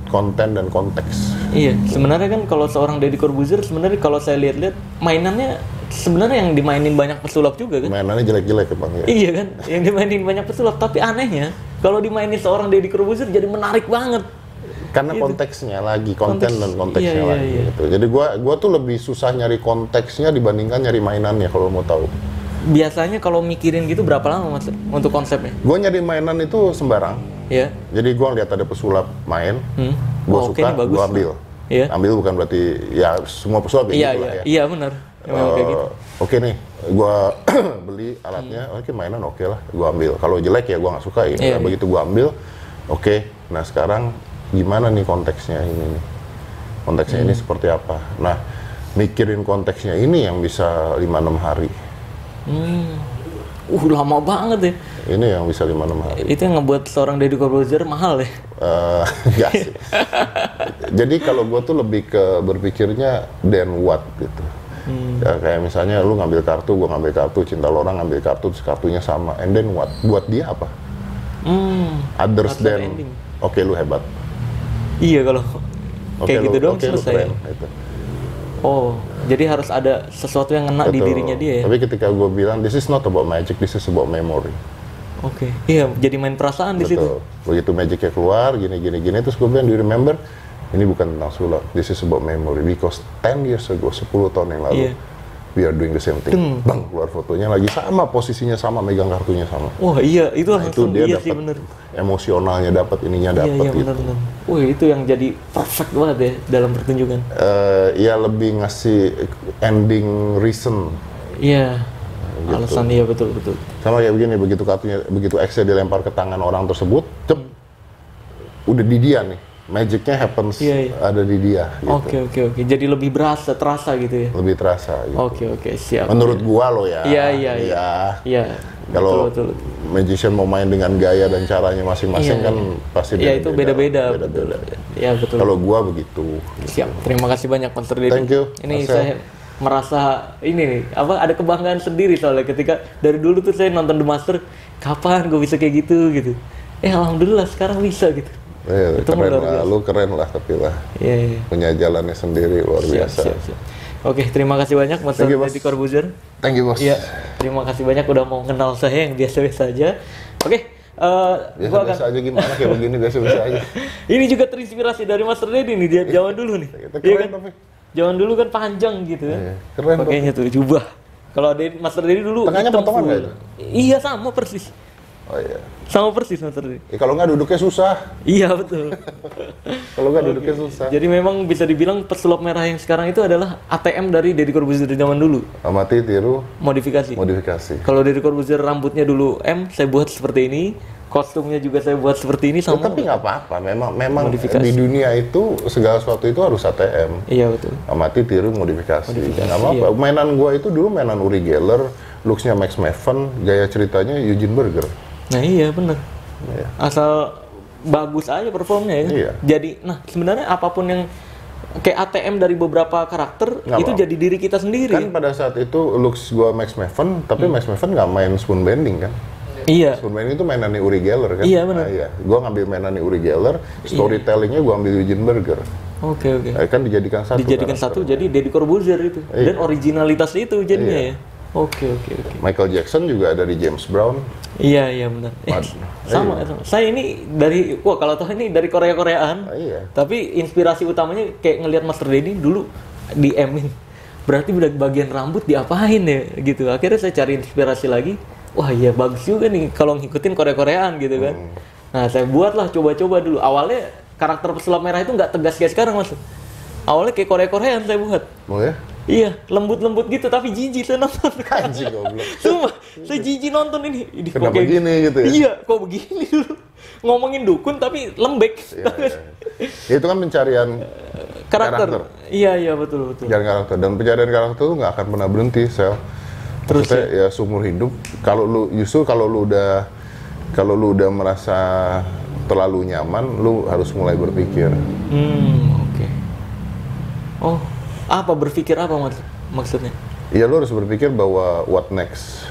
Speaker 2: konten dan konteks.
Speaker 1: Iya, sebenarnya kan kalau seorang Deddy Corbuzier sebenarnya kalau saya lihat-lihat mainannya sebenarnya yang dimainin banyak pesulap juga kan.
Speaker 2: Mainannya jelek-jelek ya Bang ya.
Speaker 1: Iya kan, yang dimainin banyak pesulap. Tapi anehnya kalau dimainin seorang Deddy Corbuzier jadi menarik banget.
Speaker 2: Karena konteksnya lagi, konten dan konteksnya
Speaker 1: Iya,
Speaker 2: lagi
Speaker 1: iya.
Speaker 2: gitu. Jadi gua tuh lebih susah nyari konteksnya dibandingkan nyari mainannya kalau mau tahu.
Speaker 1: Biasanya kalau mikirin gitu berapa lama mas untuk konsepnya?
Speaker 2: Gua nyari mainan itu sembarang.
Speaker 1: Iya.
Speaker 2: Jadi gua lihat ada pesulap main, gua
Speaker 1: Oh, oke,
Speaker 2: suka,
Speaker 1: ini bagus.
Speaker 2: gua ambil.
Speaker 1: Iya.
Speaker 2: Ambil bukan berarti ya semua pesulap ya gitu lah ya.
Speaker 1: Iya benar. Memang kayak gitu.
Speaker 2: Oke nih, gua beli alatnya, oke mainan oke lah, gua ambil. Kalau jelek ya gua nggak suka ya.
Speaker 1: Iya,
Speaker 2: Nah, begitu gua ambil, oke. Nah sekarang gimana nih konteksnya ini nih? Konteksnya ini seperti apa? Nah, mikirin konteksnya ini yang bisa 5-6 hari.
Speaker 1: Lama banget ya.
Speaker 2: Ini yang bisa 5-6 hari.
Speaker 1: Itu yang ngebuat seorang Deddy Corbuzier mahal ya.
Speaker 2: Enggak sih. Jadi kalau gue tuh lebih ke berpikirnya then what gitu. Ya, kayak misalnya lu ngambil kartu, gue ngambil kartu, Cinta Laura ngambil kartu, terus kartunya sama. And then what? Buat dia apa? Others
Speaker 1: After
Speaker 2: than,
Speaker 1: ending.
Speaker 2: oke lu hebat.
Speaker 1: Iya kalau
Speaker 2: Oke
Speaker 1: kayak gitu doang
Speaker 2: oke, lu
Speaker 1: selesai.
Speaker 2: keren. Gitu.
Speaker 1: Oh, jadi harus ada sesuatu yang ngena di
Speaker 2: Betul.
Speaker 1: dirinya dia ya.
Speaker 2: Tapi ketika gue bilang, this is not about magic, this is about memory.
Speaker 1: Oke. Iya, jadi main perasaan di situ.
Speaker 2: Betul. Begitu magicnya keluar, gini, terus gue bilang, do you remember? Ini bukan tentang sulap, this is about memory. Because 10 years ago, 10 tahun yang lalu,
Speaker 1: Iya.
Speaker 2: we are doing the same thing. Bang, keluar fotonya lagi sama, posisinya sama, megang kartunya sama.
Speaker 1: Wah iya, itu
Speaker 2: Itu
Speaker 1: langsung
Speaker 2: dia
Speaker 1: iya sih
Speaker 2: dapat
Speaker 1: bener.
Speaker 2: emosionalnya, dapat ininya dapat
Speaker 1: Iya
Speaker 2: gitu.
Speaker 1: bener. Wah itu yang jadi perfect banget ya dalam pertunjukan.
Speaker 2: Ya lebih ngasih ending reason.
Speaker 1: Iya.
Speaker 2: Gitu.
Speaker 1: Alasan iya betul.
Speaker 2: Sama kayak begini, begitu X-nya dilempar ke tangan orang tersebut, cep, udah di dia nih. Magicnya happens
Speaker 1: Iya.
Speaker 2: ada di dia. Gitu.
Speaker 1: Oke. Jadi lebih terasa gitu ya.
Speaker 2: Lebih terasa. Gitu.
Speaker 1: Oke siap.
Speaker 2: Menurut gua lo ya.
Speaker 1: Iya. Iya.
Speaker 2: Kalau
Speaker 1: betul.
Speaker 2: magician mau main dengan gaya dan caranya masing-masing
Speaker 1: Iya,
Speaker 2: kan pasti
Speaker 1: Iya itu beda-beda. Betul. Iya betul.
Speaker 2: Kalau gua begitu.
Speaker 1: Siap. Terima kasih banyak Master Deddy.
Speaker 2: Thank you,
Speaker 1: Ini
Speaker 2: Marcel.
Speaker 1: saya merasa ini nih ada kebanggaan sendiri soalnya ketika dari dulu tuh saya nonton The Master, kapan gue bisa kayak gitu. Alhamdulillah sekarang bisa gitu.
Speaker 2: Itu keren
Speaker 1: luar
Speaker 2: lah,
Speaker 1: biasa.
Speaker 2: lu keren lah tapi lah.
Speaker 1: Iya.
Speaker 2: Punya jalannya sendiri luar biasa.
Speaker 1: Siap. Oke, terima kasih banyak Mas
Speaker 2: Thank you, Bos.
Speaker 1: Deddy Corbuzier.
Speaker 2: Thank you bos.
Speaker 1: Iya, terima kasih banyak udah mau kenal saya yang biasa-biasa aja. Oke, gua akan
Speaker 2: Biasa-biasa aja gimana kayak begini biasa-biasa aja.
Speaker 1: ini juga terinspirasi dari Master Deddy nih dia zaman dulu nih.
Speaker 2: Kita
Speaker 1: Iya
Speaker 2: keren
Speaker 1: kan?
Speaker 2: tapi.
Speaker 1: Zaman dulu kan panjang gitu kan.
Speaker 2: Iya, keren,
Speaker 1: Pakainya tuh jubah. Kalau Master Deddy dulu
Speaker 2: Tengahnya
Speaker 1: hitam
Speaker 2: potongan
Speaker 1: full.
Speaker 2: nggak itu?
Speaker 1: Iya sama persis.
Speaker 2: Oh iya.
Speaker 1: Sama persis Master Deddy.
Speaker 2: Ya, kalau nggak duduknya susah.
Speaker 1: Iya betul.
Speaker 2: Kalau nggak duduknya susah.
Speaker 1: Jadi memang bisa dibilang pesulap merah yang sekarang itu adalah ATM dari Deddy Corbuzier zaman dulu.
Speaker 2: Amati, tiru,
Speaker 1: Modifikasi.
Speaker 2: modifikasi.
Speaker 1: Kalau Deddy Corbuzier rambutnya dulu M, saya buat seperti ini. Kostumnya juga saya buat seperti ini sama.
Speaker 2: Tapi nggak apa-apa. Memang
Speaker 1: Modifikasi.
Speaker 2: di dunia itu segala sesuatu itu harus ATM.
Speaker 1: Iya betul.
Speaker 2: Amati, tiru, modifikasi. Ya, nggak apa-apa. Mainan gua itu dulu mainan Uri Geller, looks-nya Max Maven, gaya ceritanya Eugene Burger.
Speaker 1: Nah iya bener.
Speaker 2: Iya.
Speaker 1: Asal bagus aja performnya ya.
Speaker 2: Iya.
Speaker 1: Jadi, nah sebenarnya apapun yang kayak ATM dari beberapa karakter
Speaker 2: Nggak
Speaker 1: itu
Speaker 2: mau.
Speaker 1: jadi diri kita sendiri.
Speaker 2: Kan pada saat itu looks gua Max Maven, tapi Max Maven nggak main spoon bending kan?
Speaker 1: Iya.
Speaker 2: Spoon bending itu mainannya Uri Geller kan?
Speaker 1: Iya, benar.
Speaker 2: Nah, iya. Gua ngambil mainannya Uri Geller, storytellingnya gua ambil Eugene Berger.
Speaker 1: Oke.
Speaker 2: Kan dijadikan satu.
Speaker 1: Dijadikan
Speaker 2: karakter.
Speaker 1: satu jadi Deddy Corbuzier itu.
Speaker 2: Iya.
Speaker 1: Dan originalitas itu jadinya
Speaker 2: Iya.
Speaker 1: ya. Oke.
Speaker 2: Michael Jackson juga dari James Brown.
Speaker 1: Iya benar. Sama. Saya ini kalau tahu ini dari Korea-Koreaan.
Speaker 2: Iya.
Speaker 1: Tapi inspirasi utamanya kayak ngelihat Master Dedi dulu di Emin. Berarti bagian rambut diapain ya gitu. Akhirnya saya cari inspirasi lagi. Wah iya bagus juga nih kalau ngikutin Korea-Koreaan gitu kan. Nah saya buatlah coba-coba dulu. Awalnya karakter pesulap merah itu nggak tegas kayak sekarang Mas. Awalnya kayak Korea-Koreaan saya buat.
Speaker 2: Oh ya?
Speaker 1: Iya, lembut-lembut gitu tapi jijik saya nonton.
Speaker 2: Anjing goblok.
Speaker 1: Sumpah, saya jijik nonton ini. Kok
Speaker 2: Kenapa
Speaker 1: kayak
Speaker 2: gini gitu ya?
Speaker 1: Iya, kok begini dulu. Ngomongin dukun tapi lembek.
Speaker 2: Iya. Itu kan pencarian
Speaker 1: Karakter. Iya, betul.
Speaker 2: pencarian karakter, dan pencarian karakter itu nggak akan pernah berhenti, Sel.
Speaker 1: Terus
Speaker 2: Maksudnya, ya seumur hidup. Kalau lu udah merasa terlalu nyaman, lu harus mulai berpikir.
Speaker 1: Oke. Oh, apa berpikir apa maksudnya?
Speaker 2: Iya, lu harus berpikir bahwa what next,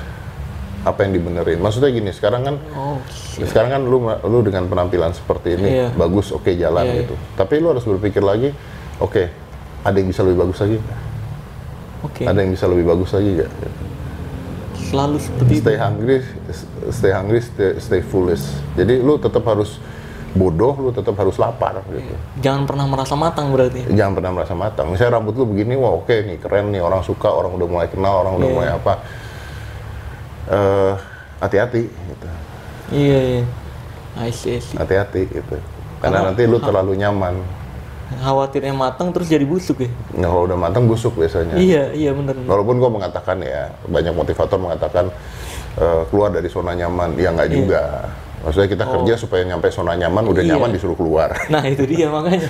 Speaker 2: apa yang dibenerin. Maksudnya gini, sekarang kan lu dengan penampilan seperti ini
Speaker 1: Iya.
Speaker 2: bagus, oke, jalan
Speaker 1: Iya,
Speaker 2: gitu. Tapi lu harus berpikir lagi, oke, ada yang bisa lebih bagus lagi nggak?
Speaker 1: Oke.
Speaker 2: Ada yang bisa lebih bagus lagi nggak?
Speaker 1: Selalu seperti itu.
Speaker 2: Stay hungry, stay foolish. Jadi lu tetap harus bodoh, lu tetap harus lapar gitu.
Speaker 1: Jangan pernah merasa matang berarti.
Speaker 2: Jangan pernah merasa matang. Misalnya rambut lu begini, wah oke nih, keren nih, orang suka, orang udah mulai kenal, orang udah mulai apa. Hati-hati gitu.
Speaker 1: Iya. I see.
Speaker 2: Hati-hati gitu. Karena nanti lu terlalu nyaman.
Speaker 1: Khawatirnya matang terus jadi busuk ya.
Speaker 2: Nah, kalau udah matang busuk biasanya.
Speaker 1: Iya benar.
Speaker 2: Walaupun gua mengatakan ya, banyak motivator mengatakan keluar dari zona nyaman, ya nggak juga. Maksudnya kita kerja supaya nyampe zona nyaman, udah nyaman disuruh keluar.
Speaker 1: Nah itu dia makanya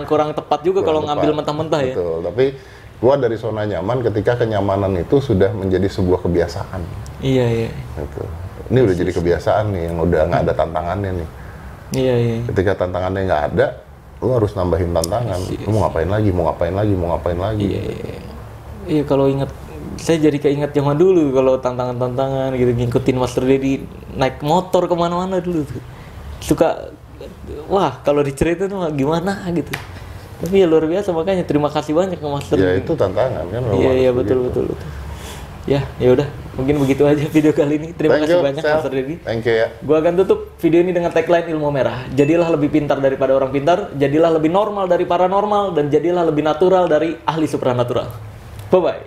Speaker 1: kurang tepat juga kalau ngambil mentah-mentah ya.
Speaker 2: Betul, tapi keluar dari zona nyaman ketika kenyamanan itu sudah menjadi sebuah kebiasaan.
Speaker 1: Iya.
Speaker 2: Gitu. Ini udah jadi kebiasaan nih, yang udah nggak ada tantangannya nih.
Speaker 1: Iya.
Speaker 2: Ketika tantangannya nggak ada, lu harus nambahin tantangan. Lu mau ngapain lagi?
Speaker 1: Iya kalau ingat, saya jadi keinget zaman dulu kalau tantangan-tantangan gitu, ngikutin Master Dedi naik motor kemana-mana dulu tuh. Suka, wah kalau diceritain tuh gimana gitu. Tapi ya luar biasa, makanya terima kasih banyak ke Master
Speaker 2: Ya
Speaker 1: Dedi.
Speaker 2: itu tantangan kan.
Speaker 1: Iya betul. Ya udah, mungkin begitu aja video kali ini. Terima kasih banyak Master Dedi.
Speaker 2: Thank you ya.
Speaker 1: Gua akan tutup video ini dengan tagline Ilmu Merah. Jadilah lebih pintar daripada orang pintar, jadilah lebih normal dari paranormal, dan jadilah lebih natural dari ahli supranatural. Bye bye.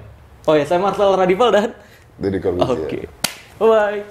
Speaker 1: Oh ya, saya Marcel Radival dan
Speaker 2: Deddy Corbuzier.
Speaker 1: oke. Bye bye.